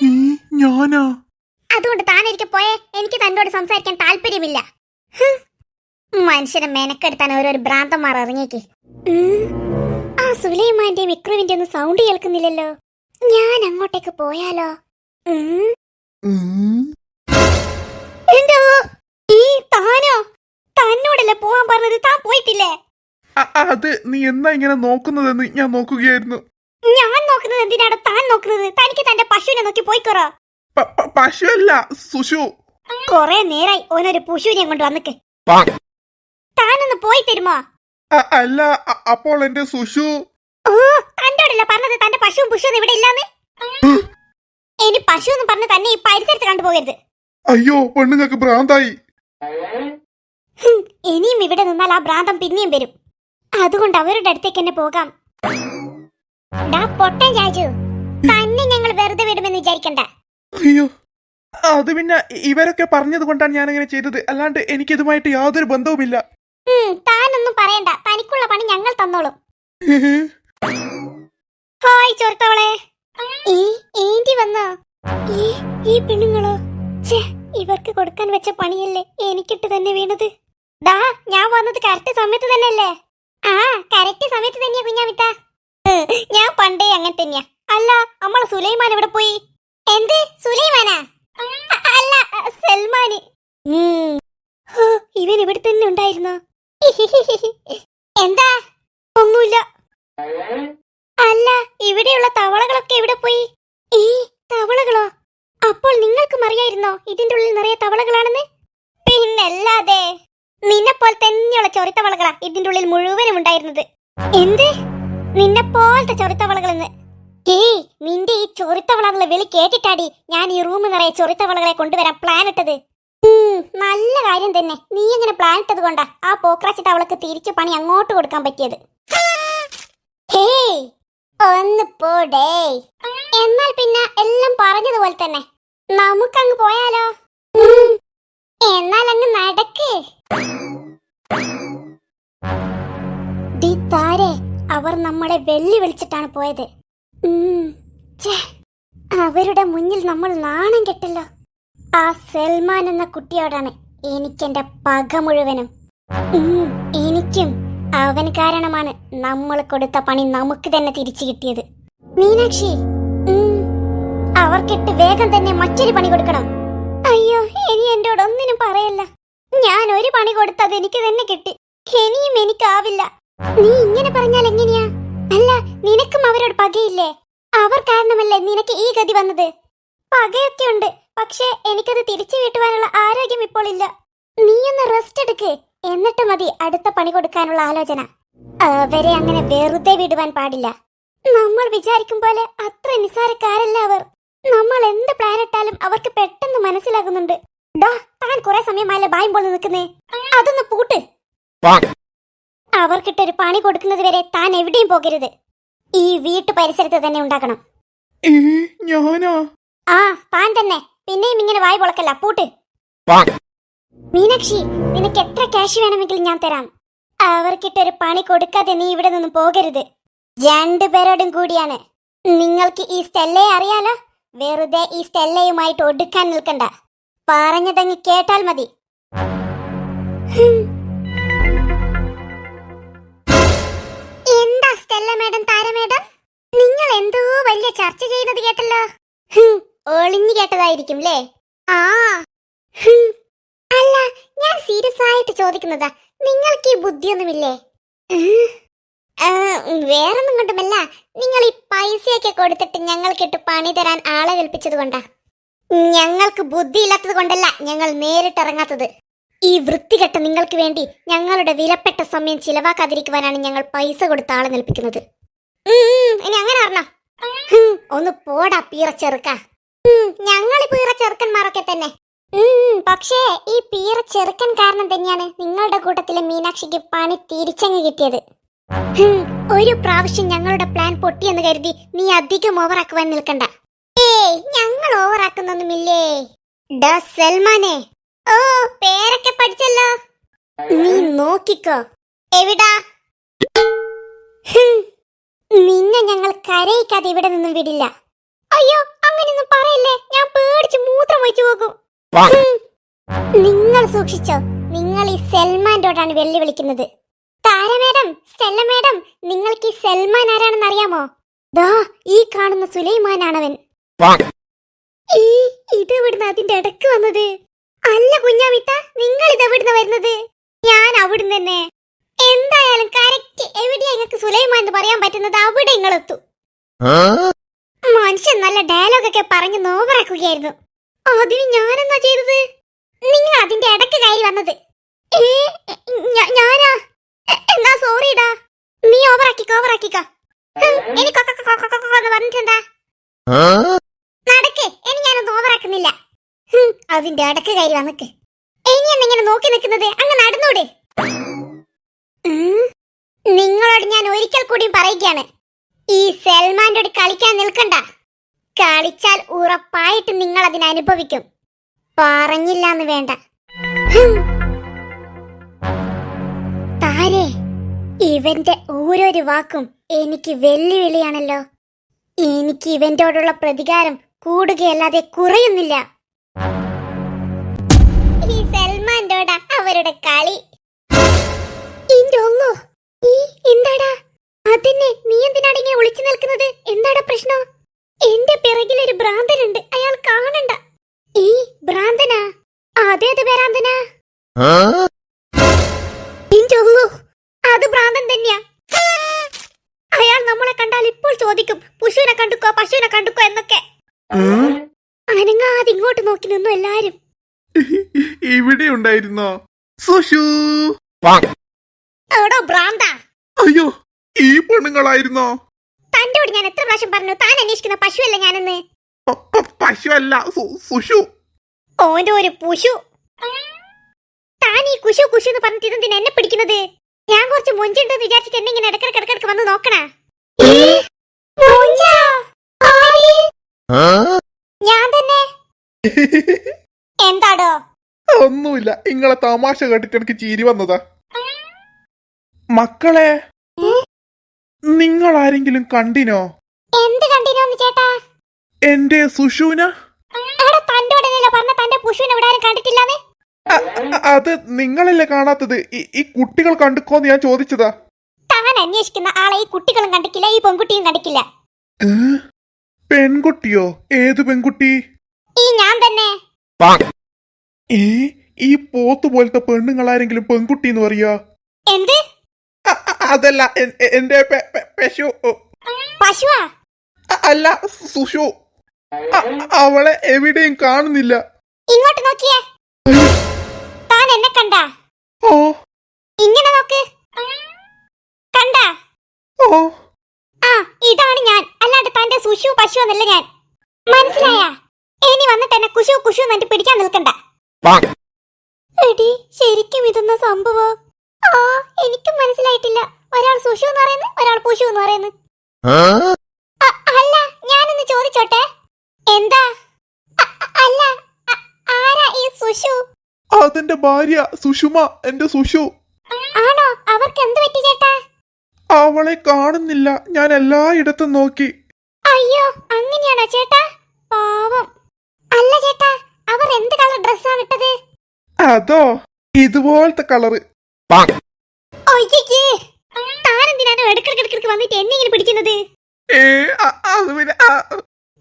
ഈ ഞാനാ? അതുകൊണ്ട് താൻ എനിക്ക് പോയേ, എനിക്ക് തന്നോട് സംസാരിക്കാൻ താല്പര്യമില്ല. ഹ്. മനുഷ്യനെ മെനക്കെടുത്താൻ ഓരോരു ഭ്രാന്തന്മാർ ഇറങ്ങിയേക്ക്. ആ സുലൈമാന്റെ വിക്രുവിന്റെ ഒന്നും സൗണ്ട് കേൾക്കുന്നില്ലല്ലോ. ഞാൻ അങ്ങോട്ടേക്ക് പോയാലോ? എന്തോ ഈ താനോ? തന്നോടല്ലേ പോവാൻ പറഞ്ഞത്, താൻ പോയിട്ടില്ലേ? അത് നീ എന്നാ ഇങ്ങനെ നോക്കുന്നതെന്ന് ഞാൻ നോക്കുകയായിരുന്നു. ഞാൻ നോക്കുന്നത് എന്തിനാണ് താൻ നോക്കുന്നത്? തനിക്ക് തന്റെ പശുവിനെ നോക്കി പോയിക്കോറോ. പശുവല്ല, സുഷു. കൊറേ നേരായി ഓനൊരു പശുവിനെ കൊണ്ട് വന്നിക്ക്. താനൊന്ന് പോയി തരുമോ? അല്ല, അപ്പോൾ എന്റെ സുഷു. ഓ, തന്നോടല്ല പറഞ്ഞത് തന്റെ പശുവും പുഷുവും ഇവിടെ ഇല്ലാന്ന്. ഇനി പശു എന്ന് പറഞ്ഞ് തന്നെ ഈ പരിസരത്ത് കണ്ടുപോകരുത്. അയ്യോ, പെണ്ണുങ്ങൾക്ക് ഭ്രാന്തായി. ഇനിയും ഇവിടെ നിന്നാൽ ആ ഭ്രാന്തം പിന്നെയും വരും. അതുകൊണ്ട് അവരുടെ അടുത്തേക്ക് തന്നെ പോകാം. പൊട്ടൻ ചാച്ചു, തന്നെ ഞങ്ങൾ വെറുതെ വിടുമെന്ന് വിചാരിക്കണ്ട. അയ്യോ, അത് പിന്നെ ഇവരൊക്കെ പറഞ്ഞത് കൊണ്ടാണ് ഞാൻ അങ്ങനെ ചെയ്തത്, അല്ലാണ്ട് എനിക്കിതുമായിട്ട് യാതൊരു ബന്ധവുമില്ല. താനൊന്നും പറയണ്ട, തനിക്കുള്ള പണി ഞങ്ങൾ തന്നോളും. ഹായ് ചോർത്തവളെ. ഏന്റി വന്നോ? ഈ പെണ്ണുങ്ങളോ? ഇവർക്ക് കൊടുക്കാൻ വെച്ച പണിയല്ലേ എനിക്കിട്ട് തന്നെ വീണത്. ഞാൻ വന്നത് കറക്റ്റ് സമയത്ത് തന്നെയല്ലേ? ആ, കറക്റ്റ് സമയത്ത് തന്നെയാ കുഞ്ഞാമിത്ത. ഞാൻ പണ്ടേ അങ്ങനെ തന്നെയാ. അല്ല, നമ്മളെ സുലൈമാൻ എവിടെ പോയി? എന്ത് സുലൈമാനാ? അല്ല, സൽമാന്. ഇവൻ ഇവിടെ തന്നെ ഉണ്ടായിരുന്നോ? എന്താ? ഒന്നുമില്ല. അല്ല, ഇവിടെയുള്ള തവളകളൊക്കെ എവിടെ പോയി? ഈ തവളകളോ? അപ്പോൾ നിങ്ങൾക്കും അറിയായിരുന്നോ ഇതിന്റെ ഉള്ളിൽ നിറയെ തവളകളാണെന്ന്? പിന്നല്ലാതെ, നിന്നെപ്പോൾ തന്നെയുള്ള ചൊറിത്തവളകളാ ഇതിന്റെ ഉള്ളിൽ മുഴുവനും ഉണ്ടായിരുന്നത്. എന്ത്? നിന്നെ പോലത്തെ ചൊറിത്തവളകളെന്ന്? നിന്റെ ഈ ചൊറിത്തവളകളെ വിളി കേട്ടിട്ടാടി ഞാൻ ഈ റൂം നിറയെ ചൊറിത്തവളകളെ കൊണ്ടുവരാൻ പ്ലാൻ ഇട്ടത്. നല്ല കാര്യം തന്നെ. നീ എങ്ങനെ പ്ലാൻ ഇട്ടത് കൊണ്ടാ ആ പോക്രാച്ചി തവളക്ക് തിരിച്ചു പണി അങ്ങോട്ട് കൊടുക്കാൻ പറ്റിയത്. ഒന്ന് പോടേ. എന്നാൽ പിന്നെ എല്ലാം പറഞ്ഞതുപോലെ തന്നെ നമുക്കങ്ങ് പോയാലോ? എന്നാൽ അങ്ങ് നടക്ക്. താരെ, അവർ നമ്മളെ വെല്ലുവിളിച്ചിട്ടാണ് പോയത്. അവരുടെ മുന്നിൽ നമ്മൾ നാണം കെട്ടല്ലോ. ആ സൽമാൻ എന്ന കുട്ടിയോടാണ് എനിക്കെന്റെ പക മുഴുവനും. എനിക്കും അവൻ കാരണമാണ് നമ്മൾ കൊടുത്ത പണി നമുക്ക് തന്നെ തിരിച്ചു കിട്ടിയത്. മീനാക്ഷി, അവർക്കിട്ട് വേഗം തന്നെ മറ്റൊരു പണി കൊടുക്കണം. അയ്യോ, ഇനി എന്നോട് ഒന്നിനും പറയല്ല. ഞാൻ ഒരു പണി കൊടുത്തത് എനിക്ക് തന്നെ കിട്ടി. ഇനിയും എനിക്കാവില്ല. നീ ഇങ്ങനെ പറഞ്ഞാൽ എങ്ങനെയാ? അല്ല, നിനക്കും അവരോട് പകയില്ലേ? അവർ കാരണമല്ലേ നിനക്ക് ഈ ഗതി വന്നത്? പകയൊക്കെ ഉണ്ട്, പക്ഷേ എനിക്കത് തിരിച്ചു വീട്ടുവാനുള്ള ആരോഗ്യം ഇപ്പോൾ ഇല്ല. നീ ഒന്ന് റെസ്റ്റ് എടുക്ക്, എന്നിട്ട് മതി അടുത്ത പണി കൊടുക്കാനുള്ള ആലോചന. അവരെ അങ്ങനെ വെറുതെ വിടുവാൻ പാടില്ല. നമ്മൾ വിചാരിക്കും പോലെ അത്ര നിസ്സാരക്കാരല്ല അവർ. നമ്മൾ എന്ത് പ്ലാൻ ഇട്ടാലും അവർക്ക് പെട്ടെന്ന് മനസ്സിലാകുന്നുണ്ട്. താൻ കുറെ സമയമായല്ലേ ബായുമ്പോൾ നിൽക്കുന്നേ, അതൊന്ന് പൂട്ട്. അവർക്കിട്ടൊരു പണി കൊടുക്കുന്നത് വരെ താൻ എവിടെയും പോകരുത്. ഈ വീട്ടു പരിസരത്ത് തന്നെ ഉണ്ടാക്കണം. ഞാനോ? ആ, താൻ തന്നെ. പിന്നെയും ഇങ്ങനെ വായി പൊളക്കല്ല, പൂട്ട്. മീനാക്ഷി, നിനക്ക് എത്ര ക്യാഷ് വേണമെങ്കിലും ഞാൻ തരാം. അവർക്കിട്ടൊരു പണി കൊടുക്കാതെ നീ ഇവിടെ നിന്നും പോകരുത്. രണ്ടുപേരോടും കൂടിയാണ്. നിങ്ങൾക്ക് ഈ സ്റ്റെല്ലയെ അറിയാലോ. വെറുതെ ഈ സ്റ്റെല്ലയുമായിട്ട് ഒടുക്കാൻ നിൽക്കണ്ട. പറഞ്ഞതങ്ങ് കേട്ടാൽ മതി. എന്താ സ്റ്റെല്ല മേഡം, താരമേഡം, നിങ്ങൾ എന്തോ വലിയ ചർച്ച ചെയ്യുന്നത് കേട്ടല്ലോ. ഒളിഞ്ഞു കേട്ടതായിരിക്കും അല്ലേ? ആ, അല്ല, ഞാൻ സീരിയസ് ആയിട്ട് ചോദിക്കുന്നതാ. നിങ്ങൾക്ക് ഈ ബുദ്ധിയൊന്നുമില്ലേ? വേറൊന്നും കൊണ്ടുമല്ല, നിങ്ങൾ ഈ പൈസയൊക്കെ കൊടുത്തിട്ട് ഞങ്ങൾക്കിട്ട് പണി തരാൻ ആളെ കൽപ്പിച്ചത് കൊണ്ടാ. ഞങ്ങൾക്ക് ബുദ്ധിയില്ലാത്തത് കൊണ്ടല്ല ഞങ്ങൾ നേരിട്ടിറങ്ങാത്തത്. ഈ വൃത്തികെട്ട നിങ്ങൾക്ക് വേണ്ടി ഞങ്ങളുടെ വിലപ്പെട്ട സമയം ചിലവാക്കാതിരിക്കുവാനാണ് ഞങ്ങൾ പൈസ കൊടുത്ത ആളെ നിൽപ്പിക്കുന്നത്. ഇനി അങ്ങനെ അറിഞ്ഞോ? ഒന്ന് പോടാ പീറ ചെറുക്ക. ഞങ്ങൾ പീറ ചെറുക്കന്മാരൊക്കെ തന്നെ. പക്ഷേ ഈ പീറ ചെറുക്കൻ കാരണം തന്നെയാണ് നിങ്ങളുടെ കൂട്ടത്തിലെ മീനാക്ഷിക്ക് പണി തിരിച്ചങ്ങ് കിട്ടിയത്. ഒരു പ്രാവശ്യം ഞങ്ങളുടെ പ്ലാൻ പൊട്ടിയെന്ന് കരുതി നീ അധികം ഓവറാക്കുവാൻ നിൽക്കണ്ട. ഏയ്, ഞങ്ങൾ ഓവറാക്കുന്നൊന്നുമില്ലേ. ഡാ സൽമാനെ, ഓ പേരൊക്കെ പഠിച്ചല്ലോ. നീ നോക്കിക്കോ. എവിടാ? നിന്നെ ഞങ്ങൾ കരയിക്കാതെ ഇവിടെ നിന്നും വിടില്ല. അയ്യോ, അങ്ങനെയൊന്നും പറയല്ലേ, ഞാൻ പേടിച്ച് മൂത്രം ഒഴിച്ചു പോകും. നിങ്ങൾ സൂക്ഷിച്ചോ, നിങ്ങൾ ഈ സൽമാൻ്റോടാണ് വെല്ലുവിളിക്കുന്നത്. താര മേഡം, സ്റ്റെല്ല മേഡം, നിങ്ങൾക്ക് ഈ സൽമാൻ ആരാണെന്ന് അറിയാമോ? ദാ ഈ കാണുന്ന സുലൈമാനാണവൻ. ഇതെവിടുന്ന് അതിന്റെ ഇടക്ക് വന്നത്? അല്ല കുഞ്ഞാമിത്ത, നിങ്ങൾ ഇതെവിടുന്ന് വരുന്നത്? ഞാൻ അവിടുന്ന് തന്നെ. എന്തായാലും കറക്റ്റ് എവിടെയാ നിങ്ങൾക്ക് സുലൈമാൻ എന്ന് പറയാൻ പറ്റുന്നത്, അവിടെ നിങ്ങൾ എത്തു. മനുഷ്യൻ നല്ല ഡയലോഗൊക്കെ പറഞ്ഞ് നോവറാക്കുകയായിരുന്നു. അതിന് ഞാനെന്നാ ചെയ്തത്? നിങ്ങൾ അതിന്റെ ഇടക്ക് കയറി വന്നത്. ഞാനാ? എന്നാ സോറിടാ. നീ ഓവറാക്കിക്കോ. എനിക്കൊക്കെ പറഞ്ഞിട്ടുണ്ടാ? നടക്ക്, ഇനി ഞാനൊന്നും ഓവറാക്കുന്നില്ല. അതിന്റെ ഇടക്ക് കയറി വന്നിക്ക്. ഇനി എന്നിങ്ങനെ നോക്കി നിൽക്കുന്നത്, അങ്ങ് നടന്നൂടെ? നിങ്ങളോട് ഞാൻ ഒരിക്കൽ കൂടിയും പറയുകയാണ്, ഈ സൽമാന്റെ കൂടെ കളിക്കാൻ നിൽക്കണ്ട. കളിച്ചാൽ ഉറപ്പായിട്ട് നിങ്ങൾ അതിനെ അനുഭവിക്കും. പറഞ്ഞില്ലാന്ന് വേണ്ട. താരേ, ഇവന്റെ ഓരോരു വാക്കും എനിക്ക് വെല്ലുവിളിയാണല്ലോ. എനിക്ക് ഇവന്റോടുള്ള പ്രതികാരം കൂടുകയല്ലാതെ കുറയുന്നില്ല. ഈ സൽമാന്റോടാ അവരുടെ കളി. എന്താടാ അതിനെ? നീ എന്തിനാണ് ഇങ്ങനെ ഒളിച്ചു നിൽക്കുന്നത്? എന്താടാ പ്രശ്നം? എന്റെ പിറകിൽ ഒരു ഭ്രാന്തനുണ്ട്, അയാൾ കാണണ്ട. ഈ ഭ്രാന്തനാ? അതേത് ഭ്രാന്തനാ? അത് ഭ്രാന്തൻ തന്നെയാ. അയാൾ നമ്മളെ കണ്ടാൽ ഇപ്പോൾ ചോദിക്കും, പശുവിനെ കണ്ടുക്കോ എന്നൊക്കെ. അനങ്ങാതെ ഇങ്ങോട്ട് നോക്കി നിന്നു എല്ലാരും. ഇവിടെ ഉണ്ടായിരുന്നോ സുഷു? എടോ ഭ്രാന്ത! അയ്യോ, ഈ പെണ്ണുങ്ങളായിരുന്നോ? തന്നോട് ഞാൻ എത്ര പ്രാവശ്യം പറഞ്ഞു, താൻ അന്വേഷിക്കുന്ന പശുവല്ല ഞാനെന്ന്? പശു അല്ല, സുഷു. ഓന്റെ ഒരു പുഷു. താൻ ഈ കുശു എന്ന് പറഞ്ഞിട്ട് ഇതെന്തിനാ എന്നെ പിടിക്കുന്നത്? ഞാൻ കുറച്ച് മൊഞ്ചുണ്ടെന്ന് വിചാരിച്ചിട്ട് എന്നെ ഇങ്ങനെ ഇടക്കിടക്ക് വന്ന് നോക്കണ? ഞാൻ തന്നെ. എന്താടോ? ഒന്നുമില്ല, ഇങ്ങളെ തമാശ കേട്ടിട്ട് എനിക്ക് ചിരി വന്നതാ. മക്കളെ, നിങ്ങൾ ആരെങ്കിലും കണ്ടിനോ? എന്ത് കണ്ടിനോന്ന് ചേട്ടാ? എന്റെ സുഷുന. പറഞ്ഞ തന്റെ പുഷുവിനെ ഇവിടെ ആരും കണ്ടിട്ടില്ലാന്ന്. അത് നിങ്ങളല്ലേ കാണാത്തത്? ഈ കുട്ടികൾ കണ്ടുക്കോന്ന് ഞാൻ ചോദിച്ചതാ. താൻ അന്വേഷിക്കുന്ന ആളെ ഈ കുട്ടികളും കണ്ടിട്ടില്ല, ഈ പെൺകുട്ടിയും കണ്ടിട്ടില്ല. പെൺകുട്ടിയോ? ഏത് പെൺകുട്ടി? ഈ ഞാൻ തന്നെ. ഈ പോത്ത് പോലത്തെ പെണ്ണുങ്ങളാരെങ്കിലും പെൺകുട്ടി എന്ന് പറയാ? എന്ത്? അതല്ല, എന്റെ പശു. പശുവാ? അല്ല, സുഷു. അവളെ എവിടെയും കാണുന്നില്ല. ഇങ്ങോട്ട് നോക്കിയേ. താൻ എന്നെ കണ്ടാ? ഓ. ഇങ്ങനെ നോക്ക്. കണ്ടാ? ഓ. ആ, ഇതാണ് ഞാൻ. അല്ലാണ്ട് തന്റെ സുഷു പശു എന്നല്ല ഞാൻ. മനസ്സിലായാ? ഇനി വന്നിട്ട് എന്നെ കുശു എന്നിട്ട് പിടിക്കാൻ നിൽക്കണ്ട. എടി, ശരിക്കും ഇതെന്ന സംഭവം? ആ, എനിക്കും മനസ്സിലായിട്ടില്ല. ഒരാൾ സുഷു എന്ന് പറയുന്നു, ഒരാൾ പുഷു എന്ന് പറയുന്നു. അല്ല, ഞാനൊന്ന് ചോദിച്ചോട്ടെ. എന്താ? അല്ല, ആരാ ഈ സുഷു? അതെന്റെ ഭാര്യ സുഷുമ, എന്റെ സുഷു. ആണോ? അവർക്ക് എന്ത് പറ്റി ചേട്ടാ? അവളെ കാണുന്നില്ല, ഞാൻ എല്ലായിടത്തും നോക്കി. അയ്യോ, അങ്ങനെയാണോ ചേട്ടാ? പാവം. അല്ല ചേട്ടാ, അവർ എന്ത് കളർ ഡ്രസ്സാണ് ഇട്ടത്? അതോ, ഇതുപോലത്തെ കളറ്. താനെന്തിനാണ് ഇടക്കിടക്ക് വന്നിട്ട് എന്നെ ഇങ്ങനെ പിടിക്കുന്നത്?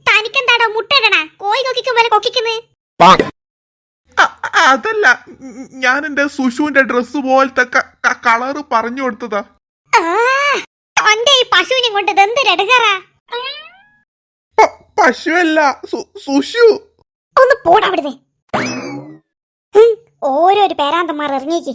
തനിക്കെന്താടോ മുട്ടടണ? കോഴി കൊക്കിക്കും പോലെ കൊക്കിക്കുന്നത്? അതല്ല, ഞാൻ എന്റെ സുഷുവിന്റെ ഡ്രസ് പോലത്തെ കളറ് പറഞ്ഞു കൊടുത്തതാ. എന്റെ ഈ പശുവിനെ കൊണ്ട് എന്തൊരെടുക്കാറാ? പശുവല്ല, സുഷു. ഒന്ന് പോടാവിടുന്നേ. ഓരോരു പേരാന്തന്മാർ ഇറങ്ങിക്ക്.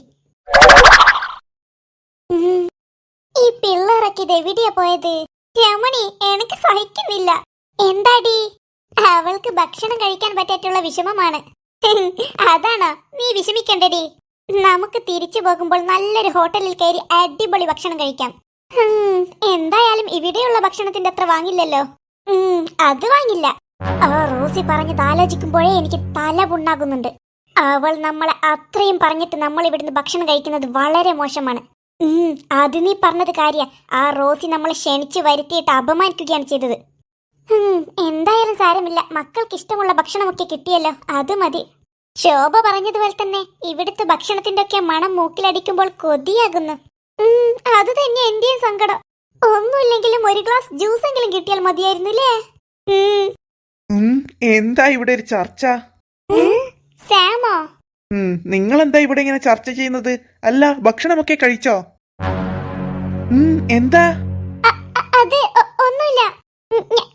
ഈ പിള്ളേരൊക്കെ ഇത് എവിടെയാ പോയത്? രമണി, എനിക്ക് സഹിക്കുന്നില്ല. എന്താടി? അവൾക്ക് ഭക്ഷണം കഴിക്കാൻ പറ്റാറ്റുള്ള വിഷമമാണ്. അതാണോ? നീ വിഷമിക്കണ്ടടി. നമുക്ക് തിരിച്ചു പോകുമ്പോൾ നല്ലൊരു ഹോട്ടലിൽ കയറി അടിപൊളി ഭക്ഷണം കഴിക്കാം. എന്തായാലും ഇവിടെയുള്ള ഭക്ഷണത്തിന്റെ അത്ര വാങ്ങില്ലല്ലോ. അത് വാങ്ങില്ല. ആ റോസി പറഞ്ഞത് ആലോചിക്കുമ്പോഴേ എനിക്ക് തല പുണ്ണാകുന്നുണ്ട്. അവൾ നമ്മളെ അത്രയും പറഞ്ഞിട്ട് നമ്മൾ ഇവിടുന്ന് ഭക്ഷണം കഴിക്കുന്നത് വളരെ മോശമാണ്. അത് നീ പറഞ്ഞത് കാര്യ. ആ റോസി നമ്മളെ ക്ഷണിച്ച് വരുത്തിയിട്ട് അപമാനിക്കുകയാണ് ചെയ്തത്. എന്തായാലും സാരമില്ല, മക്കൾക്ക് ഇഷ്ടമുള്ള ഭക്ഷണമൊക്കെ കിട്ടിയല്ലോ, അത് മതി. ശോഭ പറഞ്ഞതുപോലെ തന്നെ ഇവിടുത്തെ ഭക്ഷണത്തിന്റെ ഒക്കെ മണം മൂക്കിലടിക്കുമ്പോൾ കൊതിയാകുന്നു. അത് തന്നെ എന്റെയും സങ്കടം. ഒന്നുമില്ലെങ്കിലും ഒരു ഗ്ലാസ് ജ്യൂസ് എങ്കിലും കിട്ടിയാൽ മതിയായിരുന്നില്ലേ? എന്താ ഇവിടെ ഒരു ചർച്ച? സാമോ, നിങ്ങൾ എന്താ ഇവിടെ ഇങ്ങനെ ചർച്ച ചെയ്യുന്നത്? അല്ല, ഭക്ഷണമൊക്കെ കഴിച്ചോ? എന്താ? അത് ഒന്നുമില്ല,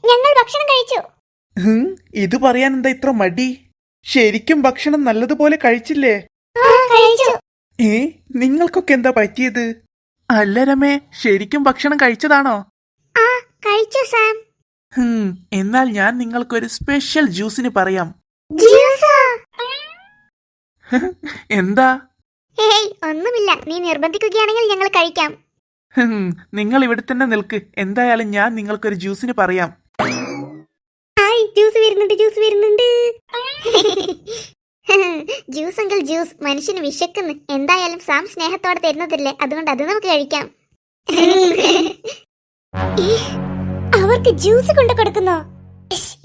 ഞങ്ങൾ ഭക്ഷണം കഴിച്ചു. ഇത് പറയാൻ എന്താ ഇത്ര മടി? ശരിക്കും ഭക്ഷണം നല്ലതുപോലെ കഴിച്ചില്ലേ? കഴിച്ചു. നിങ്ങൾക്കൊക്കെ എന്താ പറ്റിയത്? അല്ല രമേ, ശരിക്കും ഭക്ഷണം കഴിച്ചതാണോ? കഴിച്ചു സാം. എന്നാൽ ഞാൻ നിങ്ങൾക്കൊരു സ്പെഷ്യൽ ജ്യൂസിന് പറയാം. എന്താ? ഒന്നുമില്ല, നീ നിർബന്ധിക്കുകയാണെങ്കിൽ ഞങ്ങൾ കഴിക്കാം. നിങ്ങൾ ഇവിടെ തന്നെ നിൽക്ക്. എന്തായാലും ഞാൻ നിങ്ങൾക്കൊരു ജ്യൂസിന് പറയാം. ജ്യൂസ് വരുന്നുണ്ട്, ജ്യൂസ് വരുന്നുണ്ട്. ജ്യൂസ് എങ്കിൽ ജ്യൂസ്. മനുഷ്യന് വിശക്കുന്നു. എന്തായാലും സാം സ്നേഹത്തോടെ തരുന്നതല്ലേ, അതുകൊണ്ട് അത് നമുക്ക് കഴിക്കാം. അവർക്ക് ജ്യൂസ് കൊണ്ടു കൊടുക്കുന്നോ?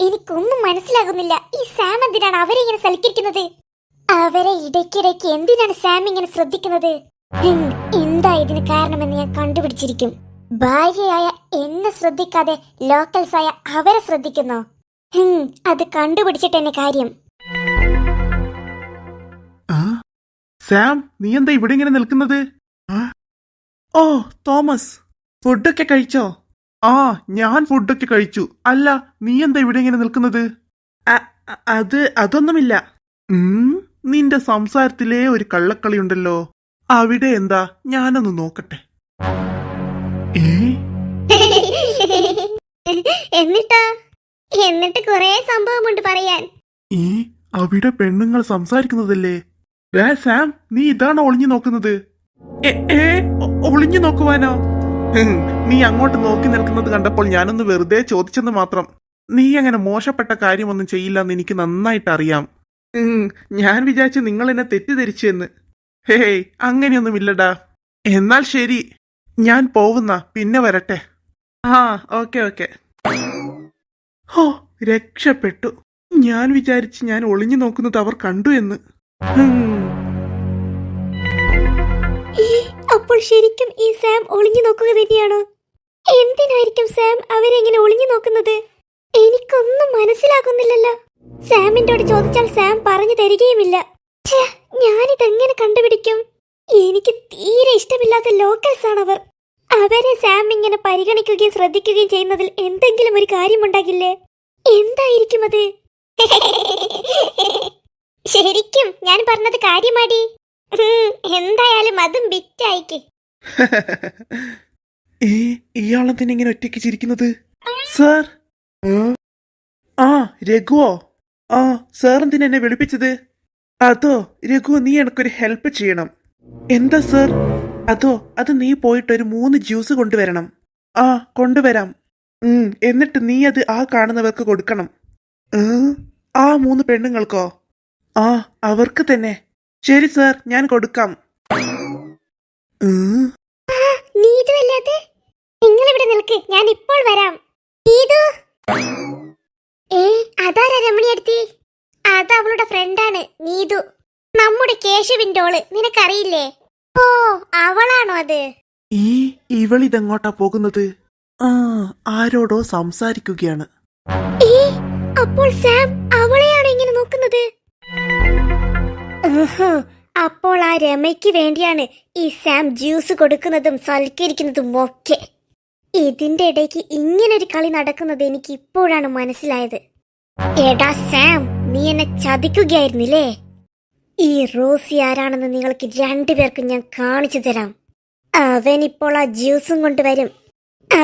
എനിക്കൊന്നും മനസ്സിലാകുന്നില്ല. ഈ സാം എന്തിനാണ് അവരെ ഇങ്ങനെ സലിക്കുന്നത്? അവരെ ഇടയ്ക്കിടയ്ക്ക് എന്തിനാണ് സാം ഇങ്ങനെ ശ്രദ്ധിക്കുന്നത്? എന്താ ഇതിന് കാരണമെന്ന് ഞാൻ കണ്ടുപിടിച്ചിരിക്കും. ഭാര്യയായ എന്നെ ശ്രദ്ധിക്കാതെ ലോക്കൽസ് ആയ അവരെ ശ്രദ്ധിക്കുന്നോ? അത് കണ്ടുപിടിച്ചിട്ട് എന്നെ കാര്യം. സാം, നീ എന്താ ഇവിടെ ഇങ്ങനെ നിൽക്കുന്നത്? ഓ തോമസ്, ഫുഡൊക്കെ കഴിച്ചോ? ഞാൻ ഫുഡൊക്കെ കഴിച്ചു. അല്ല, നീ എന്താ ഇവിടെ ഇങ്ങനെ നിൽക്കുന്നത്? അതൊന്നുമില്ല. നിന്റെ സംസാരത്തിലേ ഒരു കള്ളക്കളി ഉണ്ടല്ലോ. അവിടെ എന്താ? ഞാനൊന്ന് നോക്കട്ടെ. എന്നിട്ട് കുറെ സംഭവമുണ്ട് പറയാൻ. അവിടെ പെണ്ണുങ്ങൾ സംസാരിക്കുന്നതല്ലേ? സാം, നീ ഇതാണോ ഒളിഞ്ഞു നോക്കുന്നത്? ഒളിഞ്ഞു നോക്കുവാനോ? നീ അങ്ങോട്ട് നോക്കി നിൽക്കുന്നത് കണ്ടപ്പോൾ ഞാനൊന്ന് വെറുതെ ചോദിച്ചെന്ന് മാത്രം. നീ അങ്ങനെ മോശപ്പെട്ട കാര്യമൊന്നും ചെയ്യില്ലെന്ന് എനിക്ക് നന്നായിട്ട് അറിയാം. ഞാൻ വിചാരിച്ചു നിങ്ങൾ എന്നെ തെറ്റിദ്ധരിച്ചു എന്ന്. ഹേയ്, അങ്ങനെയൊന്നുമില്ലടാ. എന്നാൽ ശരി, ഞാൻ പോവുന്ന, പിന്നെ വരട്ടെ. ഓക്കെ. ഹോ, രക്ഷപ്പെട്ടു. ഞാൻ വിചാരിച്ച് ഞാൻ ഒളിഞ്ഞു നോക്കുന്നത് അവർ കണ്ടു എന്ന്. അപ്പോൾ ശരിക്കും ഈ സാം ഒളിഞ്ഞു നോക്കുക തന്നെയാണോ? എന്തിനായിരിക്കും സാം അവരെങ്ങനെ ഒളിഞ്ഞു നോക്കുന്നത്? എനിക്കൊന്നും മനസ്സിലാകുന്നില്ലല്ലോ. സാമിനോട് ചോദിച്ചാൽ സാം പറഞ്ഞു തരികയുമില്ല. ഞാനിതെങ്ങനെ കണ്ടുപിടിക്കും? എനിക്ക് തീരെ ഇഷ്ടമില്ലാത്ത ലോക്കൽസ് ആണവർ. അവരെ സാം ഇങ്ങനെ പരിഗണിക്കുകയും ശ്രദ്ധിക്കുകയും ചെയ്യുന്നതിൽ എന്തെങ്കിലും ഒരു കാര്യമുണ്ടാകില്ലേ? എന്തായിരിക്കും അത്? ശരിക്കും ഞാൻ പറഞ്ഞത് കാര്യമാടി. എന്തായാലും അതും ബിറ്റായിക്ക്. ഇയാളെന്തിനെ ഇങ്ങനെ ഒറ്റയ്ക്ക് ചിരിക്കുന്നത്? സാർ. രഘുവോ? സാർ എന്തിനാ എന്നെ വിളിപ്പിച്ചത്? അതോ രഘു, നീ എനക്കൊരു ഹെൽപ്പ് ചെയ്യണം. എന്താ സാർ? അത് നീ പോയിട്ട് ഒരു 3 ജ്യൂസ് കൊണ്ടുവരണം. കൊണ്ടുവരാം. എന്നിട്ട് നീ അത് കാണുന്നവർക്ക് കൊടുക്കണം. 3 പെണ്ണുങ്ങൾക്കോ? അവർക്ക് തന്നെ. ശരി സാർ, ഞാൻ കൊടുക്കാം. നിങ്ങൾ ഇവിടെ നിൽക്ക്, ഞാൻ ഇപ്പോൾ വരാം. അതാരാ രമണിയെടുത്തി? അത് അവളുടെ ഫ്രണ്ടാണ് നീതു, നമ്മുടെ കേശവിന്റെ ഓള്. നിനക്കറിയില്ലേ? ഓ, അവളാണോ അത്? ഇവളിതെങ്ങോട്ടാ പോകുന്നത്? ആരോടോ സംസാരിക്കുകയാണ്. അപ്പോൾ സാം അവളെയാണ് ഇങ്ങനെ നോക്കുന്നത്. അപ്പോൾ ആ രമയ്ക്ക് വേണ്ടിയാണ് ഈ സാം ജ്യൂസ് കൊടുക്കുന്നതും സൽക്കരിക്കുന്നതും ഒക്കെ. ഇതിന്റെ ഇടയ്ക്ക് ഇങ്ങനൊരു കളി നടക്കുന്നത് എനിക്ക് ഇപ്പോഴാണ് മനസ്സിലായത്. എടാ സാം, നീ എന്നെ ചതിക്കുകയായിരുന്നില്ലേ? ഈ റോസി ആരാണെന്ന് നിങ്ങൾക്ക് 2 പേർക്കും ഞാൻ കാണിച്ചു തരാം. അവനിപ്പോൾ ആ ജ്യൂസും കൊണ്ടുവരും.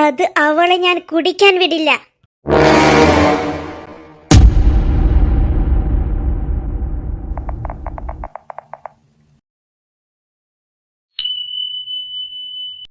അത് അവളെ ഞാൻ കുടിക്കാൻ വിടില്ല.